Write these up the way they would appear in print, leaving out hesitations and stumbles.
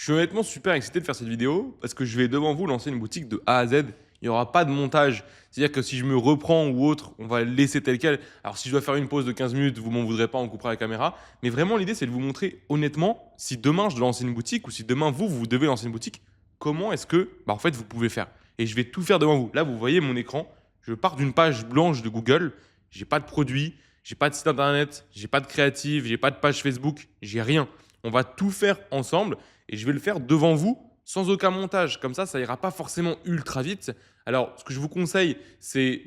Je suis honnêtement super excité de faire cette vidéo parce que je vais devant vous lancer une boutique de A à Z. Il n'y aura pas de montage. C'est-à-dire que si je me reprends ou autre, on va le laisser tel quel. Alors si je dois faire une pause de 15 minutes, vous m'en voudrez pas, on coupera la caméra. Mais vraiment, l'idée, c'est de vous montrer honnêtement, si demain je dois lancer une boutique ou si demain vous devez lancer une boutique, comment est-ce que en fait, vous pouvez faire. Et je vais tout faire devant vous. Là, vous voyez mon écran. Je pars d'une page blanche de Google. J'ai pas de produit, j'ai pas de site internet, j'ai pas de créative, j'ai pas de page Facebook, j'ai rien. On va tout faire ensemble et je vais le faire devant vous sans aucun montage. Comme ça ira pas forcément ultra vite. Alors, ce que je vous conseille, c'est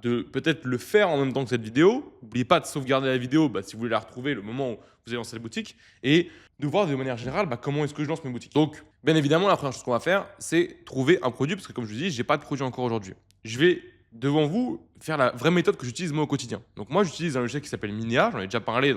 de peut-être le faire en même temps que cette vidéo. N'oubliez pas de sauvegarder la vidéo si vous voulez la retrouver le moment où vous allez lancer la boutique et de voir de manière générale comment est-ce que je lance mes boutiques. Donc, bien évidemment, la première chose qu'on va faire, c'est trouver un produit parce que comme je vous dis, j'ai pas de produit encore aujourd'hui. Je vais devant vous faire la vraie méthode que j'utilise moi au quotidien. Donc moi, j'utilise un logiciel qui s'appelle Minea. J'en ai déjà parlé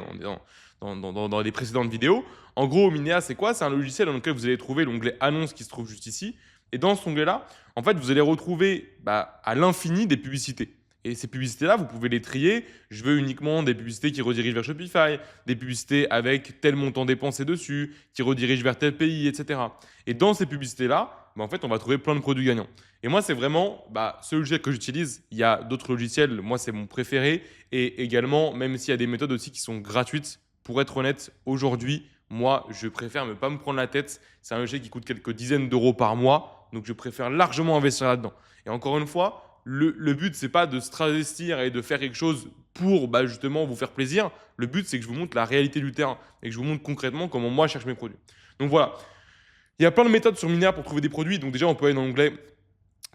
dans les précédentes vidéos. En gros, Minea, c'est quoi? C'est un logiciel dans lequel vous allez trouver l'onglet Annonces qui se trouve juste ici. Et dans cet onglet-là, en fait, vous allez retrouver à l'infini des publicités. Et ces publicités-là, vous pouvez les trier. Je veux uniquement des publicités qui redirigent vers Shopify, des publicités avec tel montant dépensé dessus, qui redirigent vers tel pays, etc. Et dans ces publicités-là, en fait, on va trouver plein de produits gagnants. Et moi, c'est vraiment ce logiciel que j'utilise. Il y a d'autres logiciels, moi, c'est mon préféré. Et également, même s'il y a des méthodes aussi qui sont gratuites, pour être honnête, aujourd'hui, moi, je préfère ne pas me prendre la tête. C'est un logiciel qui coûte quelques dizaines d'euros par mois. Donc, je préfère largement investir là-dedans. Et encore une fois, le but, c'est pas de se travestir et de faire quelque chose pour justement vous faire plaisir. Le but, c'est que je vous montre la réalité du terrain et que je vous montre concrètement comment moi, je cherche mes produits. Donc voilà. Il y a plein de méthodes sur Minea pour trouver des produits. Donc déjà, on peut aller dans l'onglet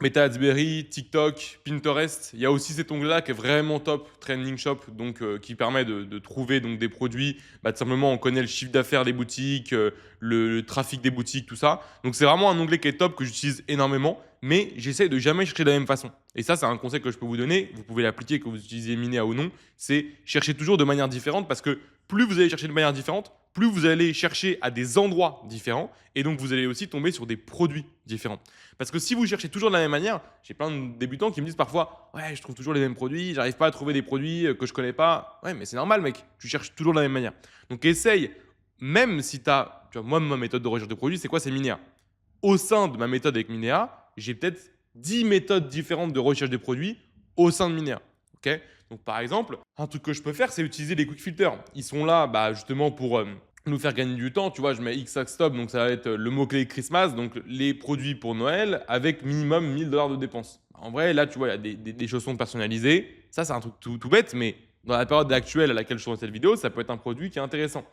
Meta Adsberry, TikTok, Pinterest. Il y a aussi cet onglet-là qui est vraiment top, Trending Shop, donc qui permet de trouver donc, des produits. Tout simplement, on connaît le chiffre d'affaires des boutiques, le trafic des boutiques, tout ça. Donc c'est vraiment un onglet qui est top, que j'utilise énormément, mais j'essaie de jamais chercher de la même façon. Et ça, c'est un conseil que je peux vous donner. Vous pouvez l'appliquer, que vous utilisez Minea ou non. C'est chercher toujours de manière différente parce que plus vous allez chercher de manière différente, plus vous allez chercher à des endroits différents et donc vous allez aussi tomber sur des produits différents. Parce que si vous cherchez toujours de la même manière, j'ai plein de débutants qui me disent parfois ouais, je trouve toujours les mêmes produits, j'arrive pas à trouver des produits que je connais pas. Ouais, mais c'est normal, mec, tu cherches toujours de la même manière. Donc essaye, même si tu as, tu vois, moi, ma méthode de recherche de produits, c'est quoi? C'est Minea. Au sein de ma méthode avec Minea, j'ai peut-être 10 méthodes différentes de recherche des produits au sein de Minea. Ok. Donc par exemple, un truc que je peux faire, c'est utiliser les quick filters. Ils sont là justement pour nous faire gagner du temps. Tu vois, je mets X stop, donc ça va être le mot-clé Christmas, donc les produits pour Noël avec minimum 1000 $ de dépenses. En vrai, là, tu vois, il y a des chaussons personnalisés. Ça, c'est un truc tout bête, mais dans la période actuelle à laquelle je tourne cette vidéo, ça peut être un produit qui est intéressant.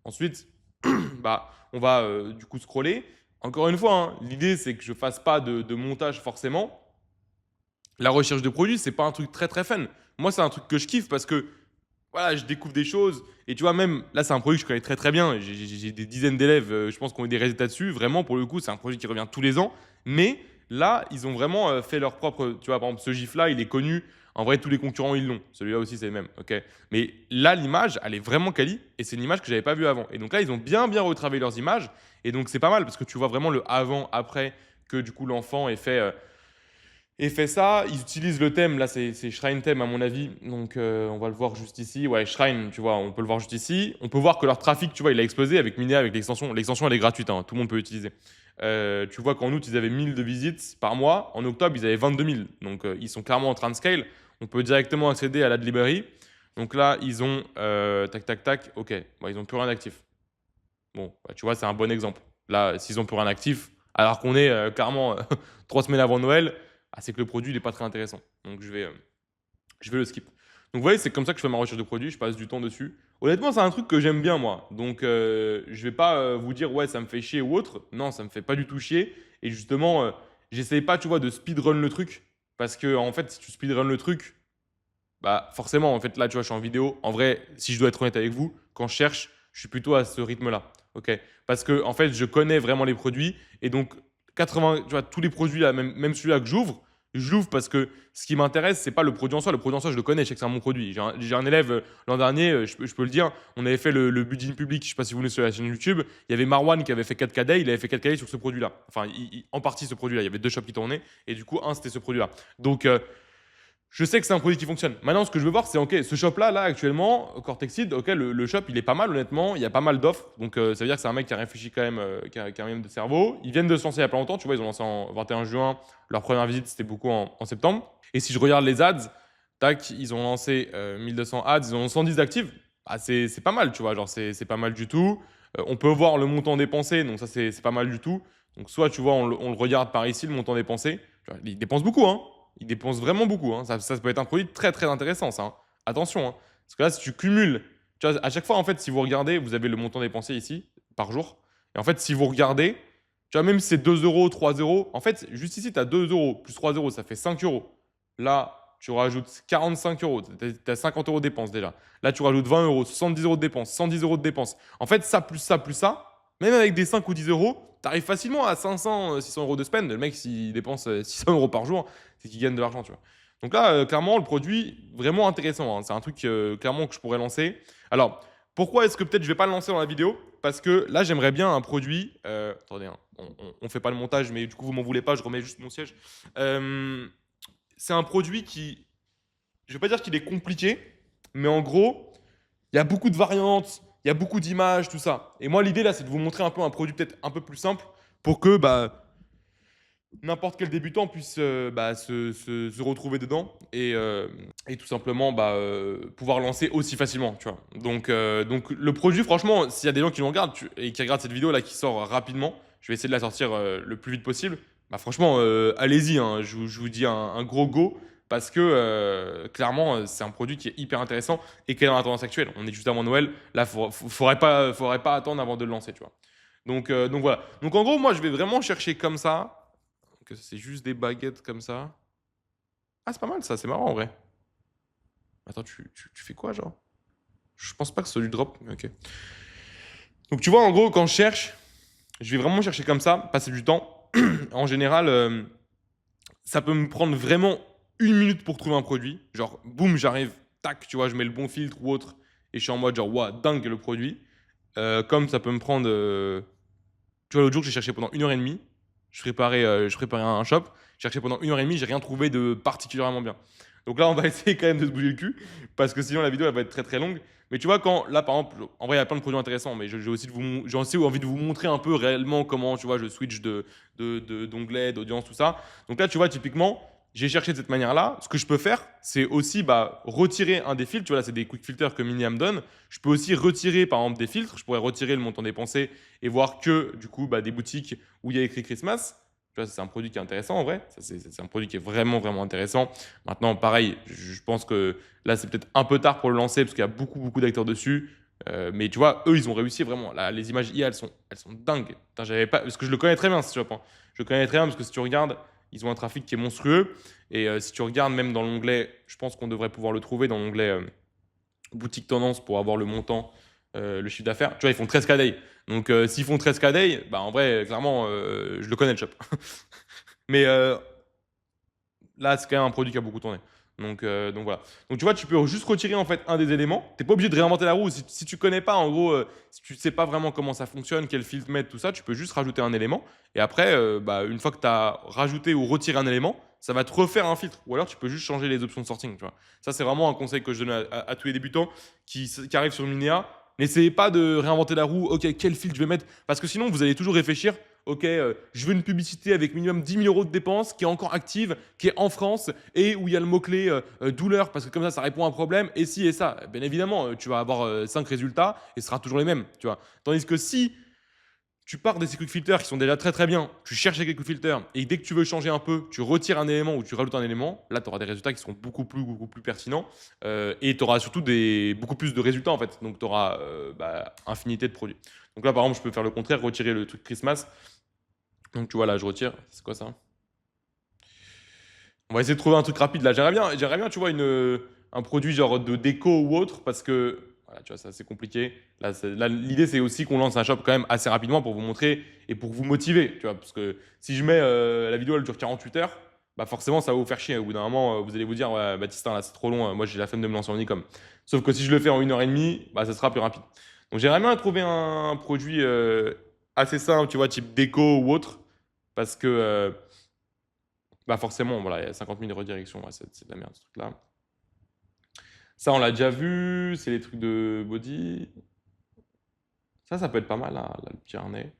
Ensuite, on va du coup scroller. Encore une fois, hein, l'idée, c'est que je fasse pas de montage forcément. La recherche de produits, c'est pas un truc très très fun. Moi, c'est un truc que je kiffe parce que voilà, je découvre des choses. Et tu vois, même là, c'est un projet que je connais très très bien. J'ai des dizaines d'élèves, je pense, qui ont eu des résultats dessus. Vraiment, pour le coup, c'est un projet qui revient tous les ans. Mais là, ils ont vraiment fait leur propre. Tu vois, par exemple, ce GIF-là, il est connu. En vrai, tous les concurrents, ils l'ont. Celui-là aussi, c'est le même. Ok. Mais là, l'image, elle est vraiment quali. Et c'est une image que j'avais pas vue avant. Et donc là, ils ont bien retravaillé leurs images. Et donc, c'est pas mal parce que tu vois vraiment le avant-après que du coup, l'enfant ait fait. Et fait ça, ils utilisent le thème, là c'est Shrine Theme à mon avis, donc on va le voir juste ici. Ouais, Shrine, tu vois, on peut le voir juste ici. On peut voir que leur trafic, tu vois, il a explosé avec Minea, avec l'extension. L'extension, elle est gratuite, hein, tout le monde peut l'utiliser. Tu vois qu'en août, ils avaient 1000 de visites par mois. En octobre, ils avaient 22 000. Donc ils sont clairement en train de scale. On peut directement accéder à la delivery. Donc là, ils ont, tac, tac, tac, ok, bon, ils n'ont plus rien d'actif. Bon, tu vois, c'est un bon exemple. Là, s'ils n'ont plus rien d'actif, alors qu'on est clairement 3 semaines avant Noël, c'est que le produit n'est pas très intéressant. Donc je vais le skip. Donc vous voyez, c'est comme ça que je fais ma recherche de produits, je passe du temps dessus. Honnêtement, c'est un truc que j'aime bien moi. Donc je vais pas vous dire ouais, ça me fait chier ou autre. Non, ça me fait pas du tout chier. Et justement, j'essaye pas, tu vois, de speedrun le truc. Parce que en fait, si tu speedrun le truc, forcément, en fait, là, tu vois, je suis en vidéo. En vrai, si je dois être honnête avec vous, quand je cherche, je suis plutôt à ce rythme-là. Ok. Parce que en fait, je connais vraiment les produits. Et donc, 80, tu vois, tous les produits là, même celui-là que je l'ouvre parce que ce qui m'intéresse, c'est pas le produit en soi. Le produit en soi, je le connais, je sais que c'est un bon produit. J'ai un élève l'an dernier, je peux le dire, on avait fait le building public, je sais pas si vous venez sur la chaîne YouTube, il y avait Marwan qui avait fait 4 KD, il avait fait 4 KD sur ce produit-là. Enfin, en partie ce produit-là, il y avait 2 shops qui tournaient, et du coup, un, c'était ce produit-là. Donc, je sais que c'est un produit qui fonctionne. Maintenant, ce que je veux voir, c'est ok, ce shop-là, là, actuellement, Cortexid, ok, le shop, il est pas mal, honnêtement. Il y a pas mal d'offres. Donc, ça veut dire que c'est un mec qui a réfléchi quand même, qui a même de cerveau. Ils viennent de se lancer il y a pas longtemps. Tu vois, ils ont lancé en 21 juin. Leur première visite, c'était beaucoup en septembre. Et si je regarde les ads, tac, ils ont lancé 1200 ads, ils ont 110 actifs. Ah, c'est pas mal, tu vois. Genre, c'est pas mal du tout. On peut voir le montant dépensé. Donc, ça, c'est pas mal du tout. Donc, soit, tu vois, on le regarde par ici, le montant dépensé. Tu vois, ils dépensent beaucoup, hein. Ils dépensent vraiment beaucoup, hein. Ça peut être un produit très très intéressant, ça, hein. Attention, hein. Parce que là, si tu cumules, tu vois, à chaque fois, en fait, si vous regardez, vous avez le montant dépensé ici par jour. Et en fait, si vous regardez, tu vois, même si c'est 2 euros, 3 euros, en fait, juste ici, tu as 2 euros plus 3 euros, ça fait 5 euros. Là, tu rajoutes 45 euros, tu as 50 euros de dépenses déjà. Là, tu rajoutes 20 euros, 70 euros de dépenses, 110 euros de dépenses. En fait, ça, plus ça, plus ça, même avec des 5 ou 10 euros, tu arrives facilement à 500, 600 euros de spend. Le mec, s'il dépense 600 euros par jour, c'est qu'il gagne de l'argent, tu vois. Donc là, clairement, le produit, vraiment intéressant, hein. C'est un truc clairement que je pourrais lancer. Alors, pourquoi est-ce que peut-être je vais pas le lancer dans la vidéo? Parce que là, j'aimerais bien un produit. Attendez, hein, on fait pas le montage, mais du coup, vous m'en voulez pas, je remets juste mon siège. Euh, c'est un produit qui, je vais pas dire qu'il est compliqué, mais en gros, il y a beaucoup de variantes, il y a beaucoup d'images, tout ça. Et moi, l'idée là, c'est de vous montrer un peu un produit peut-être un peu plus simple pour que bah, n'importe quel débutant puisse bah, se retrouver dedans et tout simplement bah, pouvoir lancer aussi facilement, tu vois. Donc le produit, franchement, s'il y a des gens qui le regardent et qui regardent cette vidéo là qui sort rapidement, je vais essayer de la sortir le plus vite possible. Bah, franchement, allez-y, hein, je vous dis un gros go parce que clairement, c'est un produit qui est hyper intéressant et qui est dans la tendance actuelle. On est juste avant Noël, là, faudrait pas attendre avant de le lancer, tu vois. Donc voilà. Donc en gros, moi, je vais vraiment chercher comme ça que c'est juste des baguettes comme ça. Ah, c'est pas mal ça, c'est marrant en vrai. Attends, tu fais quoi, genre? Je pense pas que ce soit du drop, mais ok. Donc tu vois, en gros, quand je cherche, je vais vraiment chercher comme ça, passer du temps. En général, ça peut me prendre vraiment 1 minute pour trouver un produit. Genre, boum, j'arrive, tac, tu vois, je mets le bon filtre ou autre, et je suis en mode genre, waouh, dingue le produit. Comme ça peut me prendre. Tu vois, l'autre jour, j'ai cherché pendant 1 heure et demie. Je préparais un shop. J'ai cherché pendant 1 heure et demie, j'ai rien trouvé de particulièrement bien. Donc là, on va essayer quand même de se bouger le cul, parce que sinon la vidéo elle va être très très longue. Mais tu vois, quand là par exemple, en vrai, il y a plein de produits intéressants, mais j'ai aussi envie de vous montrer un peu réellement comment, tu vois, je switch d'onglet, d'audience, tout ça. Donc là, tu vois, typiquement, j'ai cherché de cette manière-là. Ce que je peux faire, c'est aussi bah, retirer un des filtres. Tu vois, là, c'est des quick filters que Miniam donne. Je peux aussi retirer, par exemple, des filtres. Je pourrais retirer le montant dépensé et voir que, du coup, bah, des boutiques où il y a écrit Christmas. Tu vois, c'est un produit qui est intéressant en vrai. C'est un produit qui est vraiment, vraiment intéressant. Maintenant, pareil, je pense que là, c'est peut-être un peu tard pour le lancer parce qu'il y a beaucoup, beaucoup d'acteurs dessus. Mais tu vois, eux, ils ont réussi vraiment. Là, les images IA, elles sont dingues. Putain, j'avais pas, parce que je le connais très bien, ce shop, hein. Je le connais très bien parce que si tu regardes, ils ont un trafic qui est monstrueux. Et si tu regardes même dans l'onglet, je pense qu'on devrait pouvoir le trouver dans l'onglet boutique tendance pour avoir le montant, le chiffre d'affaires. Tu vois, ils font 13K day. Donc, s'ils font 13K day, bah, en vrai, clairement, je le connais le shop. Mais là, c'est quand même un produit qui a beaucoup tourné. Donc voilà. Donc tu vois, tu peux juste retirer en fait un des éléments. T'es pas obligé de réinventer la roue. Si tu connais pas, en gros, si tu sais pas vraiment comment ça fonctionne, quel filtre mettre, tout ça, tu peux juste rajouter un élément. Et après, bah, une fois que tu as rajouté ou retiré un élément, ça va te refaire un filtre. Ou alors tu peux juste changer les options de sorting. Tu vois. Ça, c'est vraiment un conseil que je donne à tous les débutants qui arrivent sur Minéa. N'essayez pas de réinventer la roue. Ok, quel filtre je vais mettre? Parce que sinon, vous allez toujours réfléchir. Ok, je veux une publicité avec minimum 10 000 euros de dépenses, qui est encore active, qui est en France, et où il y a le mot-clé douleur, parce que comme ça répond à un problème, et si et ça. Bien évidemment, tu vas avoir 5 résultats, et ce sera toujours les mêmes, tu vois. Tandis que si tu pars des quick filters qui sont déjà très très bien, tu cherches les quick filters, et dès que tu veux changer un peu, tu retires un élément ou tu rajoutes un élément, là, tu auras des résultats qui seront beaucoup plus pertinents, et tu auras surtout beaucoup plus de résultats, en fait. Donc, tu auras bah, infinité de produits. Donc là, par exemple, je peux faire le contraire, retirer le truc Christmas. Donc tu vois, là, je retire. C'est quoi ça? On va essayer de trouver un truc rapide. Là, j'aimerais bien, tu vois, un produit genre de déco ou autre, parce que, voilà, tu vois, c'est assez compliqué. Là, l'idée, c'est aussi qu'on lance un shop quand même assez rapidement pour vous montrer et pour vous motiver, tu vois, parce que si je mets la vidéo, elle dure 48 heures, bah forcément, ça va vous faire chier. Au bout d'un moment, vous allez vous dire, ouais, Baptistin, là, c'est trop long. Moi, j'ai la flemme de me lancer en e-com. Sauf que si je le fais en 1 heure et demie, bah, ça sera plus rapide. Donc, j'aimerais bien trouver un produit assez simple, tu vois, type déco ou autre, parce que Bah forcément, voilà, il y a 50 000 redirections. Ouais, c'est de la merde, ce truc-là. Ça, on l'a déjà vu. C'est les trucs de body. Ça peut être pas mal, là, le petit harnais.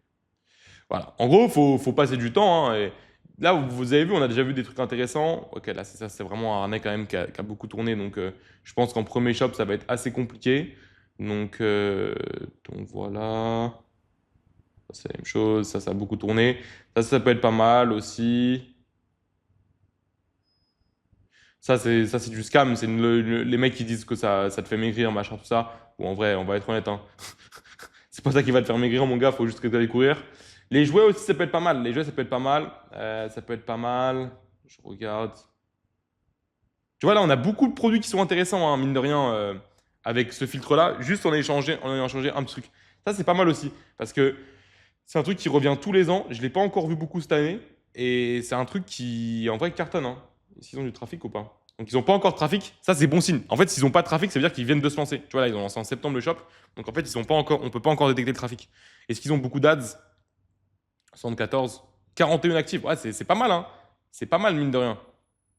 Voilà. En gros, faut passer du temps, hein, et là, vous avez vu, on a déjà vu des trucs intéressants. Ok, là, c'est ça, c'est vraiment un harnais quand même qui a beaucoup tourné. Donc, je pense qu'en premier shop, ça va être assez compliqué. Donc, euh, donc voilà. Ça, c'est la même chose. Ça a beaucoup tourné. Ça peut être pas mal aussi. Ça, c'est du scam. C'est les mecs qui disent que ça te fait maigrir, machin, tout ça. Ou en vrai, on va être honnête, hein. C'est pas ça qui va te faire maigrir, mon gars. Faut juste que tu ailles courir. Les jouets aussi, ça peut être pas mal. Les jouets, ça peut être pas mal. Ça peut être pas mal. Je regarde. Tu vois, là, on a beaucoup de produits qui sont intéressants, hein, mine de rien, avec ce filtre-là. Juste en ayant changé un petit truc. Ça, c'est pas mal aussi. Parce que c'est un truc qui revient tous les ans. Je l'ai pas encore vu beaucoup cette année. Et c'est un truc qui, en vrai, cartonne, hein. S'ils ont du trafic ou pas. Donc, ils n'ont pas encore de trafic. Ça, c'est bon signe. En fait, s'ils n'ont pas de trafic, ça veut dire qu'ils viennent de se lancer. Tu vois, là, ils ont lancé en septembre le shop. Donc, en fait, ils ont pas encore, on peut pas encore détecter le trafic. Est-ce qu'ils ont beaucoup d'ads? 74, 41 actifs. Ouais, c'est pas mal, hein. C'est pas mal, mine de rien.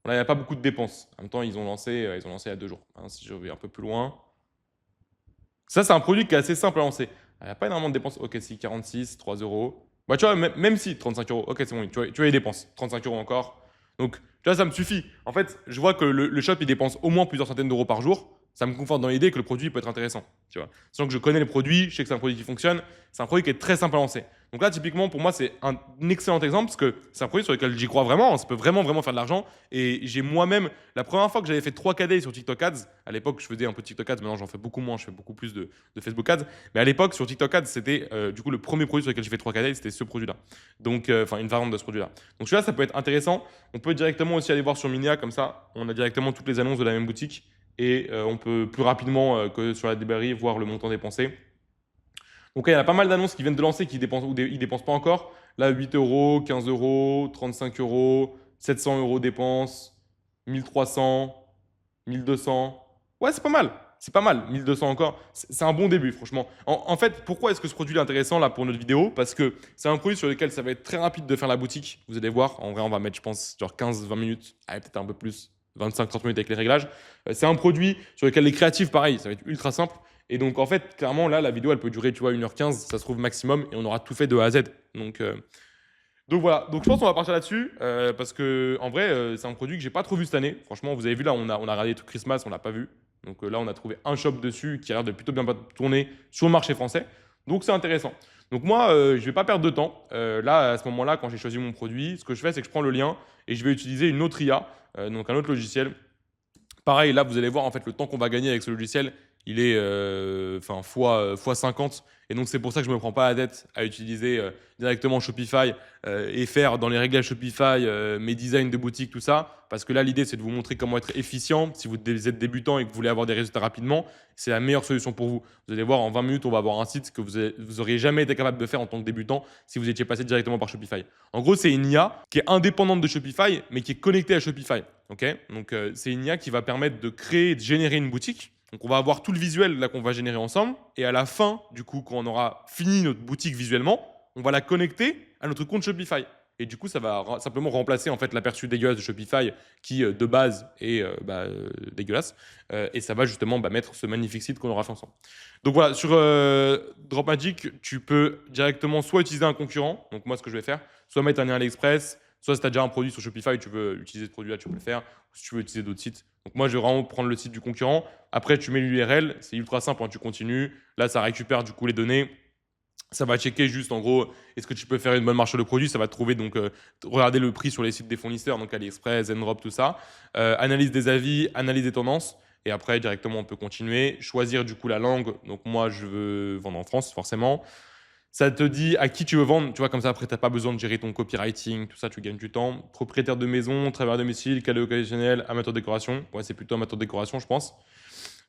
Là, il n'y a pas beaucoup de dépenses. En même temps, ils ont lancé il y a 2 jours, hein, si je vais un peu plus loin. Ça, c'est un produit qui est assez simple à lancer. Il n'y a pas énormément de dépenses. Ok, si, 46, 3 euros. Bah, tu vois, même si, 35 euros. Ok, c'est bon, tu vois les dépenses. 35 euros encore. Donc, tu vois, ça me suffit. En fait, je vois que le shop, il dépense au moins plusieurs centaines d'euros par jour. Ça me conforte dans l'idée que le produit peut être intéressant. Tu vois. Sans que je connais les produits, je sais que c'est un produit qui fonctionne. C'est un produit qui est très simple à lancer. Donc là, typiquement, pour moi, c'est un excellent exemple parce que c'est un produit sur lequel j'y crois vraiment. Ça peut vraiment, vraiment faire de l'argent. Et j'ai moi-même, la première fois que j'avais fait 3 KD sur TikTok Ads, à l'époque, je faisais un peu de TikTok Ads. Maintenant, j'en fais beaucoup moins. Je fais beaucoup plus de Facebook Ads. Mais à l'époque, sur TikTok Ads, c'était du coup le premier produit sur lequel j'ai fait 3 KD, c'était ce produit-là. Donc, enfin, une variante de ce produit-là. Donc, celui-là, ça peut être intéressant. On peut directement aussi aller voir sur Minia, comme ça, on a directement toutes les annonces de la même boutique et on peut plus rapidement que sur la Deberry voir le montant dépensé. Donc là, il y a pas mal d'annonces qui viennent de lancer qui dépensent ou ils dépensent pas encore. Là, 8 euros, 15 euros, 35 euros, 700 euros dépenses, 1300, 1200. Ouais, c'est pas mal. C'est pas mal. 1200 encore. C'est un bon début, franchement. En fait, pourquoi est-ce que ce produit est intéressant là pour notre vidéo? Parce que c'est un produit sur lequel ça va être très rapide de faire la boutique. Vous allez voir. En vrai, on va mettre, je pense, genre 15-20 minutes. Allez, peut-être un peu plus. 25-30 minutes avec les réglages. C'est un produit sur lequel les créatifs, pareil, ça va être ultra simple. Et donc, en fait, clairement, là, la vidéo, elle peut durer, tu vois, 1h15, ça se trouve maximum, et on aura tout fait de A à Z. Donc voilà. Donc, je pense qu'on va partir là-dessus, parce que, en vrai, c'est un produit que j'ai pas trop vu cette année. Franchement, vous avez vu, là, on a regardé tout Christmas, on l'a pas vu. Donc là, on a trouvé un shop dessus qui a l'air de plutôt bien tourner sur le marché français. Donc, c'est intéressant. Donc, moi, je vais pas perdre de temps. Là, à ce moment-là, quand j'ai choisi mon produit, ce que je fais, c'est que je prends le lien et je vais utiliser une autre IA, donc un autre logiciel. Pareil, là, vous allez voir, en fait, le temps qu'on va gagner avec ce logiciel, il est enfin fois 50. Et donc, c'est pour ça que je ne me prends pas la tête à utiliser directement Shopify et faire dans les réglages Shopify mes designs de boutique, tout ça. Parce que là, l'idée, c'est de vous montrer comment être efficient. Si vous êtes débutant et que vous voulez avoir des résultats rapidement, c'est la meilleure solution pour vous. Vous allez voir, en 20 minutes, on va avoir un site que vous auriez jamais été capable de faire en tant que débutant si vous étiez passé directement par Shopify. En gros, c'est une IA qui est indépendante de Shopify, mais qui est connectée à Shopify. Okay, donc, c'est une IA qui va permettre de créer, de générer une boutique. Donc, on va avoir tout le visuel là qu'on va générer ensemble. Et à la fin, du coup, quand on aura fini notre boutique visuellement, on va la connecter à notre compte Shopify. Et du coup, ça va simplement remplacer en fait l'aperçu dégueulasse de Shopify qui, de base, est dégueulasse. Et ça va justement mettre ce magnifique site qu'on aura fait ensemble. Donc voilà, sur Dropmagic, tu peux directement soit utiliser un concurrent, donc moi ce que je vais faire, soit mettre un lien AliExpress, soit si tu as déjà un produit sur Shopify, tu veux utiliser ce produit-là, tu peux le faire. Ou si tu veux utiliser d'autres sites. Donc moi, je vais vraiment prendre le site du concurrent. Après, tu mets l'URL, c'est ultra simple, hein, tu continues. Là, ça récupère du coup les données. Ça va checker juste en gros, est-ce que tu peux faire une bonne marche sur le produit? Ça va te trouver, donc regarder le prix sur les sites des fournisseurs, donc AliExpress, Zendrop, tout ça. Analyse des avis, analyse des tendances. Et après, directement, on peut continuer. Choisir du coup la langue. Donc moi, je veux vendre en France, forcément. Ça te dit à qui tu veux vendre. Tu vois, comme ça, après, tu n'as pas besoin de gérer ton copywriting, tout ça, tu gagnes du temps. Propriétaire de maison, travailleur de domicile, cadeau occasionnel, amateur de décoration. Ouais, c'est plutôt amateur de décoration, je pense.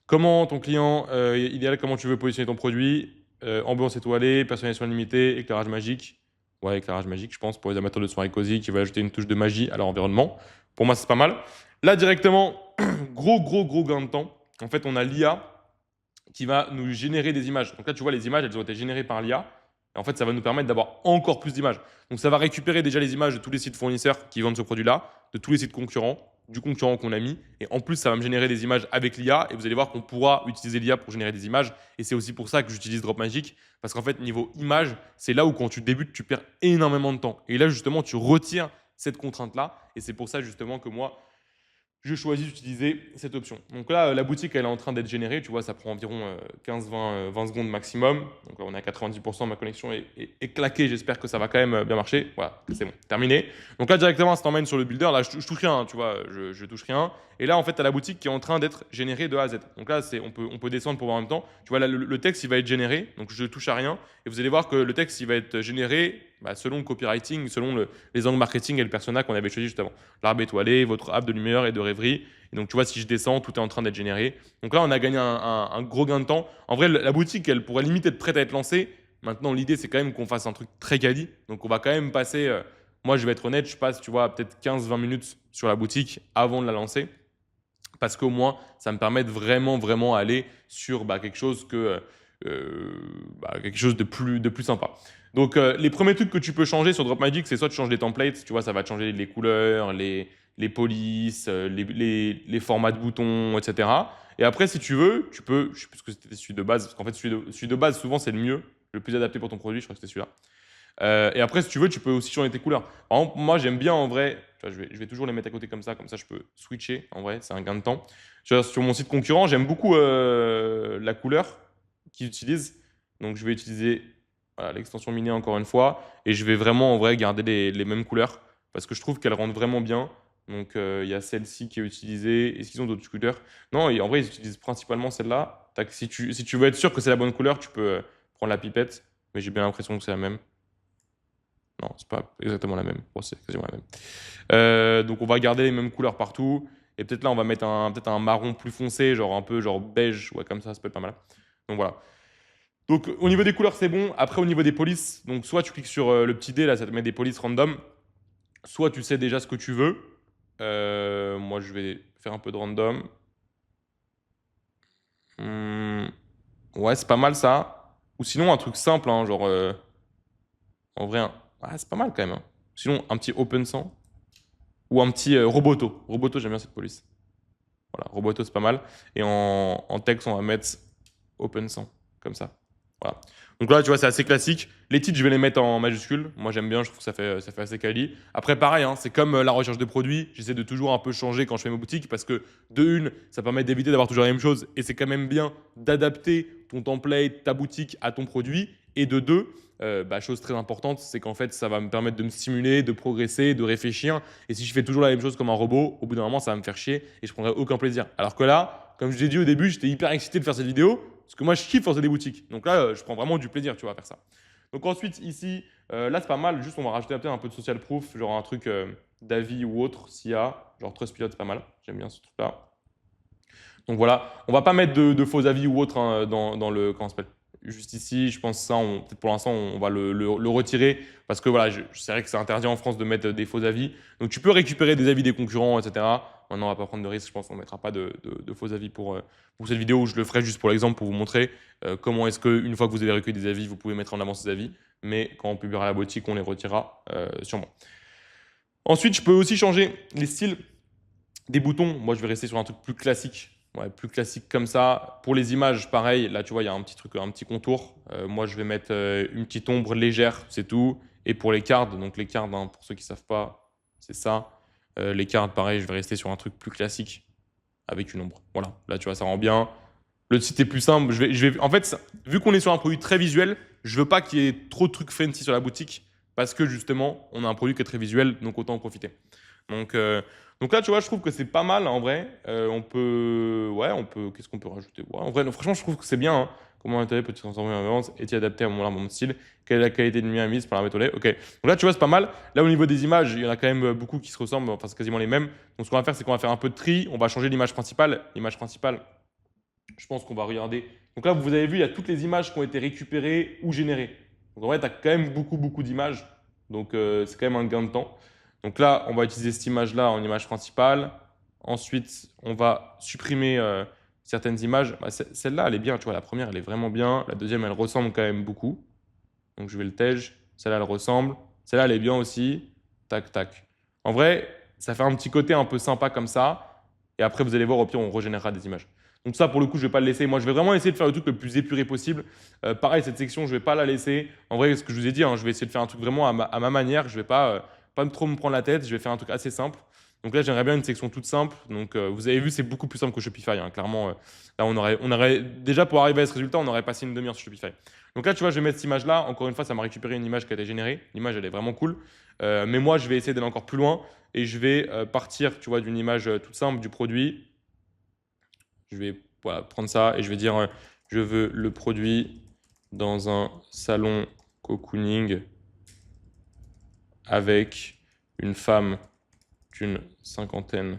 Comment ton client idéal, comment tu veux positionner ton produit? Ambiance étoilée, personnalisation limitée, éclairage magique. Ouais, éclairage magique, je pense, pour les amateurs de soirée cosy qui veulent ajouter une touche de magie à leur environnement. Pour moi, c'est pas mal. Là, directement, gros gain de temps. En fait, on a l'IA qui va nous générer des images. Donc là, tu vois, les images, elles ont été générées par l'IA. Et en fait, ça va nous permettre d'avoir encore plus d'images. Donc, ça va récupérer déjà les images de tous les sites fournisseurs qui vendent ce produit-là, de tous les sites concurrents, du concurrent qu'on a mis. Et en plus, ça va me générer des images avec l'IA. Et vous allez voir qu'on pourra utiliser l'IA pour générer des images. Et c'est aussi pour ça que j'utilise DropMagic. Parce qu'en fait, niveau image, c'est là où quand tu débutes, tu perds énormément de temps. Et là, justement, tu retires cette contrainte-là. Et c'est pour ça, justement, que moi, je choisis d'utiliser cette option. Donc là, la boutique, elle est en train d'être générée. Tu vois, ça prend environ 15-20 secondes maximum. Donc là, on est à 90%, ma connexion est claquée. J'espère que ça va quand même bien marcher. Voilà, c'est bon, terminé. Donc là, directement, ça t'emmène sur le builder. Là, je touche rien, hein, tu vois, je touche rien. Et là, en fait, tu as la boutique qui est en train d'être générée de A à Z. Donc là, on peut descendre pour voir en même temps. Tu vois, là, le texte, il va être généré. Donc je touche à rien. Et vous allez voir que le texte, il va être généré selon le copywriting, selon les angles marketing et le persona qu'on avait choisi juste avant. L'arbre étoilé, votre app de lumière et de rêverie. Et donc, tu vois, si je descends, tout est en train d'être généré. Donc là, on a gagné un gros gain de temps. En vrai, la boutique, elle pourrait limite être prête à être lancée. Maintenant, l'idée, c'est quand même qu'on fasse un truc très quali. Donc, on va quand même passer. Moi, je vais être honnête, je passe, tu vois, peut-être 15-20 minutes sur la boutique avant de la lancer. Parce qu'au moins, ça me permet de vraiment, vraiment aller sur quelque chose quelque chose de plus sympa. Donc, les premiers trucs que tu peux changer sur DropMagic, c'est soit tu changes les templates, tu vois, ça va te changer les couleurs, les polices, les formats de boutons, etc. Et après, si tu veux, tu peux, je sais plus ce que c'était celui de base, parce qu'en fait, celui de base, souvent, c'est le mieux, le plus adapté pour ton produit, je crois que c'était celui-là. Et après, si tu veux, tu peux aussi changer tes couleurs. Par exemple, moi, j'aime bien en vrai, tu vois, je vais toujours les mettre à côté comme ça je peux switcher. En vrai, c'est un gain de temps. Tu vois, sur mon site concurrent, j'aime beaucoup la couleur qu'ils utilisent. Donc, je vais utiliser voilà, l'extension Mini encore une fois. Et je vais vraiment en vrai garder les mêmes couleurs parce que je trouve qu'elles rendent vraiment bien. Donc, il y a celle-ci qui est utilisée. Est-ce qu'ils ont d'autres couleurs? Non, en vrai, ils utilisent principalement celle-là. Si tu veux être sûr que c'est la bonne couleur, tu peux prendre la pipette. Mais j'ai bien l'impression que c'est la même. Non, c'est pas exactement la même. Bon, c'est quasiment la même. Donc on va garder les mêmes couleurs partout. Et peut-être là, on va mettre peut-être un marron plus foncé, genre un peu genre beige. Ouais, comme ça peut être pas mal. Donc voilà. Donc au niveau des couleurs, c'est bon. Après, au niveau des polices, donc soit tu cliques sur le petit dé, là, ça te met des polices random. Soit tu sais déjà ce que tu veux. Moi, je vais faire un peu de random. Hmm, ouais, c'est pas mal ça. Ou sinon, un truc simple, hein, genre en vrai, ouais, c'est pas mal quand même, hein. Sinon, un petit open sans. Ou un petit Roboto. Roboto, j'aime bien cette police. Voilà, Roboto, c'est pas mal. Et en texte, on va mettre Open 100, comme ça. Voilà. Donc là, tu vois, c'est assez classique. Les titres, je vais les mettre en majuscule. Moi, j'aime bien, je trouve que ça fait assez quali. Après, pareil, hein, c'est comme la recherche de produits. J'essaie de toujours un peu changer quand je fais mes boutiques parce que, de une, ça permet d'éviter d'avoir toujours la même chose. Et c'est quand même bien d'adapter ton template, ta boutique à ton produit. Et de deux, chose très importante, c'est qu'en fait, ça va me permettre de me stimuler, de progresser, de réfléchir. Et si je fais toujours la même chose comme un robot, au bout d'un moment, ça va me faire chier et je prendrai aucun plaisir. Alors que là, comme je l'ai dit au début, j'étais hyper excité de faire cette vidéo parce que moi, je kiffe lancer des boutiques. Donc là, je prends vraiment du plaisir, tu vois, à faire ça. Donc ensuite, ici, là, c'est pas mal. Juste, on va rajouter peut-être un peu de social proof, genre un truc d'avis ou autre, s'il y a. Genre Trustpilot, c'est pas mal. J'aime bien ce truc-là. Donc voilà, on va pas mettre de faux avis ou autre hein, dans le. Comment ça s'appelle? Juste ici, je pense que ça, peut-être pour l'instant, on va le retirer parce que voilà, c'est vrai que c'est interdit en France de mettre des faux avis. Donc tu peux récupérer des avis des concurrents, etc. Maintenant, on va pas prendre de risque, je pense qu'on ne mettra pas de faux avis pour cette vidéo. Je le ferai juste pour l'exemple pour vous montrer comment est-ce qu'une fois que vous avez recueilli des avis, vous pouvez mettre en avant ces avis. Mais quand on publiera la boutique, on les retirera sûrement. Ensuite, je peux aussi changer les styles des boutons. Moi, je vais rester sur un truc plus classique. Ouais, plus classique comme ça. Pour les images, pareil. Là, tu vois, il y a un petit truc, un petit contour. Moi, je vais mettre une petite ombre légère, c'est tout. Et pour les cartes, donc les cartes, hein, pour ceux qui ne savent pas, c'est ça. Les cartes, pareil, je vais rester sur un truc plus classique avec une ombre. Voilà. Là, tu vois, ça rend bien. Le site est plus simple. En fait, vu qu'on est sur un produit très visuel, je veux pas qu'il y ait trop de trucs fancy sur la boutique parce que justement, on a un produit qui est très visuel, donc autant en profiter. Donc, euh, donc là, tu vois, je trouve que c'est pas mal en vrai. Qu'est-ce qu'on peut rajouter? Ouais, en vrai, non, franchement, je trouve que c'est bien, hein. Comment l'intérêt peut-il transformer en avance? Est-il adapté à mon style? Quelle est la qualité de lumière mise par la méthode? Ok. Donc là, tu vois, c'est pas mal. Là, au niveau des images, il y en a quand même beaucoup qui se ressemblent. Enfin, c'est quasiment les mêmes. Donc, ce qu'on va faire, c'est qu'on va faire un peu de tri. On va changer l'image principale. L'image principale, je pense qu'on va regarder. Donc là, vous avez vu, il y a toutes les images qui ont été récupérées ou générées. Donc en vrai, tu as quand même beaucoup, beaucoup d'images. Donc c'est quand même un gain de temps. Donc là, on va utiliser cette image-là en image principale. Ensuite, on va supprimer certaines images. Celle-là, elle est bien, tu vois. La première, elle est vraiment bien. La deuxième, elle ressemble quand même beaucoup. Donc je vais le tège. Celle-là, elle ressemble. Celle-là, elle est bien aussi. Tac, tac. En vrai, ça fait un petit côté un peu sympa comme ça. Et après, vous allez voir, au pire, on régénérera des images. Donc ça, pour le coup, je vais pas le laisser. Moi, je vais vraiment essayer de faire le truc le plus épuré possible. Pareil, cette section, je vais pas la laisser. En vrai, ce que je vous ai dit, hein, je vais essayer de faire un truc vraiment à ma manière. Je vais pas trop me prendre la tête. Je vais faire un truc assez simple. Donc là, j'aimerais bien une section toute simple. Donc vous avez vu, c'est beaucoup plus simple que Shopify, hein. Clairement, là, on aurait déjà pour arriver à ce résultat, on aurait passé une demi-heure sur Shopify. Donc là, tu vois, je vais mettre cette image-là. Encore une fois, ça m'a récupéré une image qui a été générée. L'image, elle est vraiment cool. Mais moi, je vais essayer d'aller encore plus loin et je vais partir, tu vois, d'une image toute simple du produit. Je vais voilà, prendre ça et je vais dire je veux le produit dans un salon cocooning avec une femme d'une cinquantaine.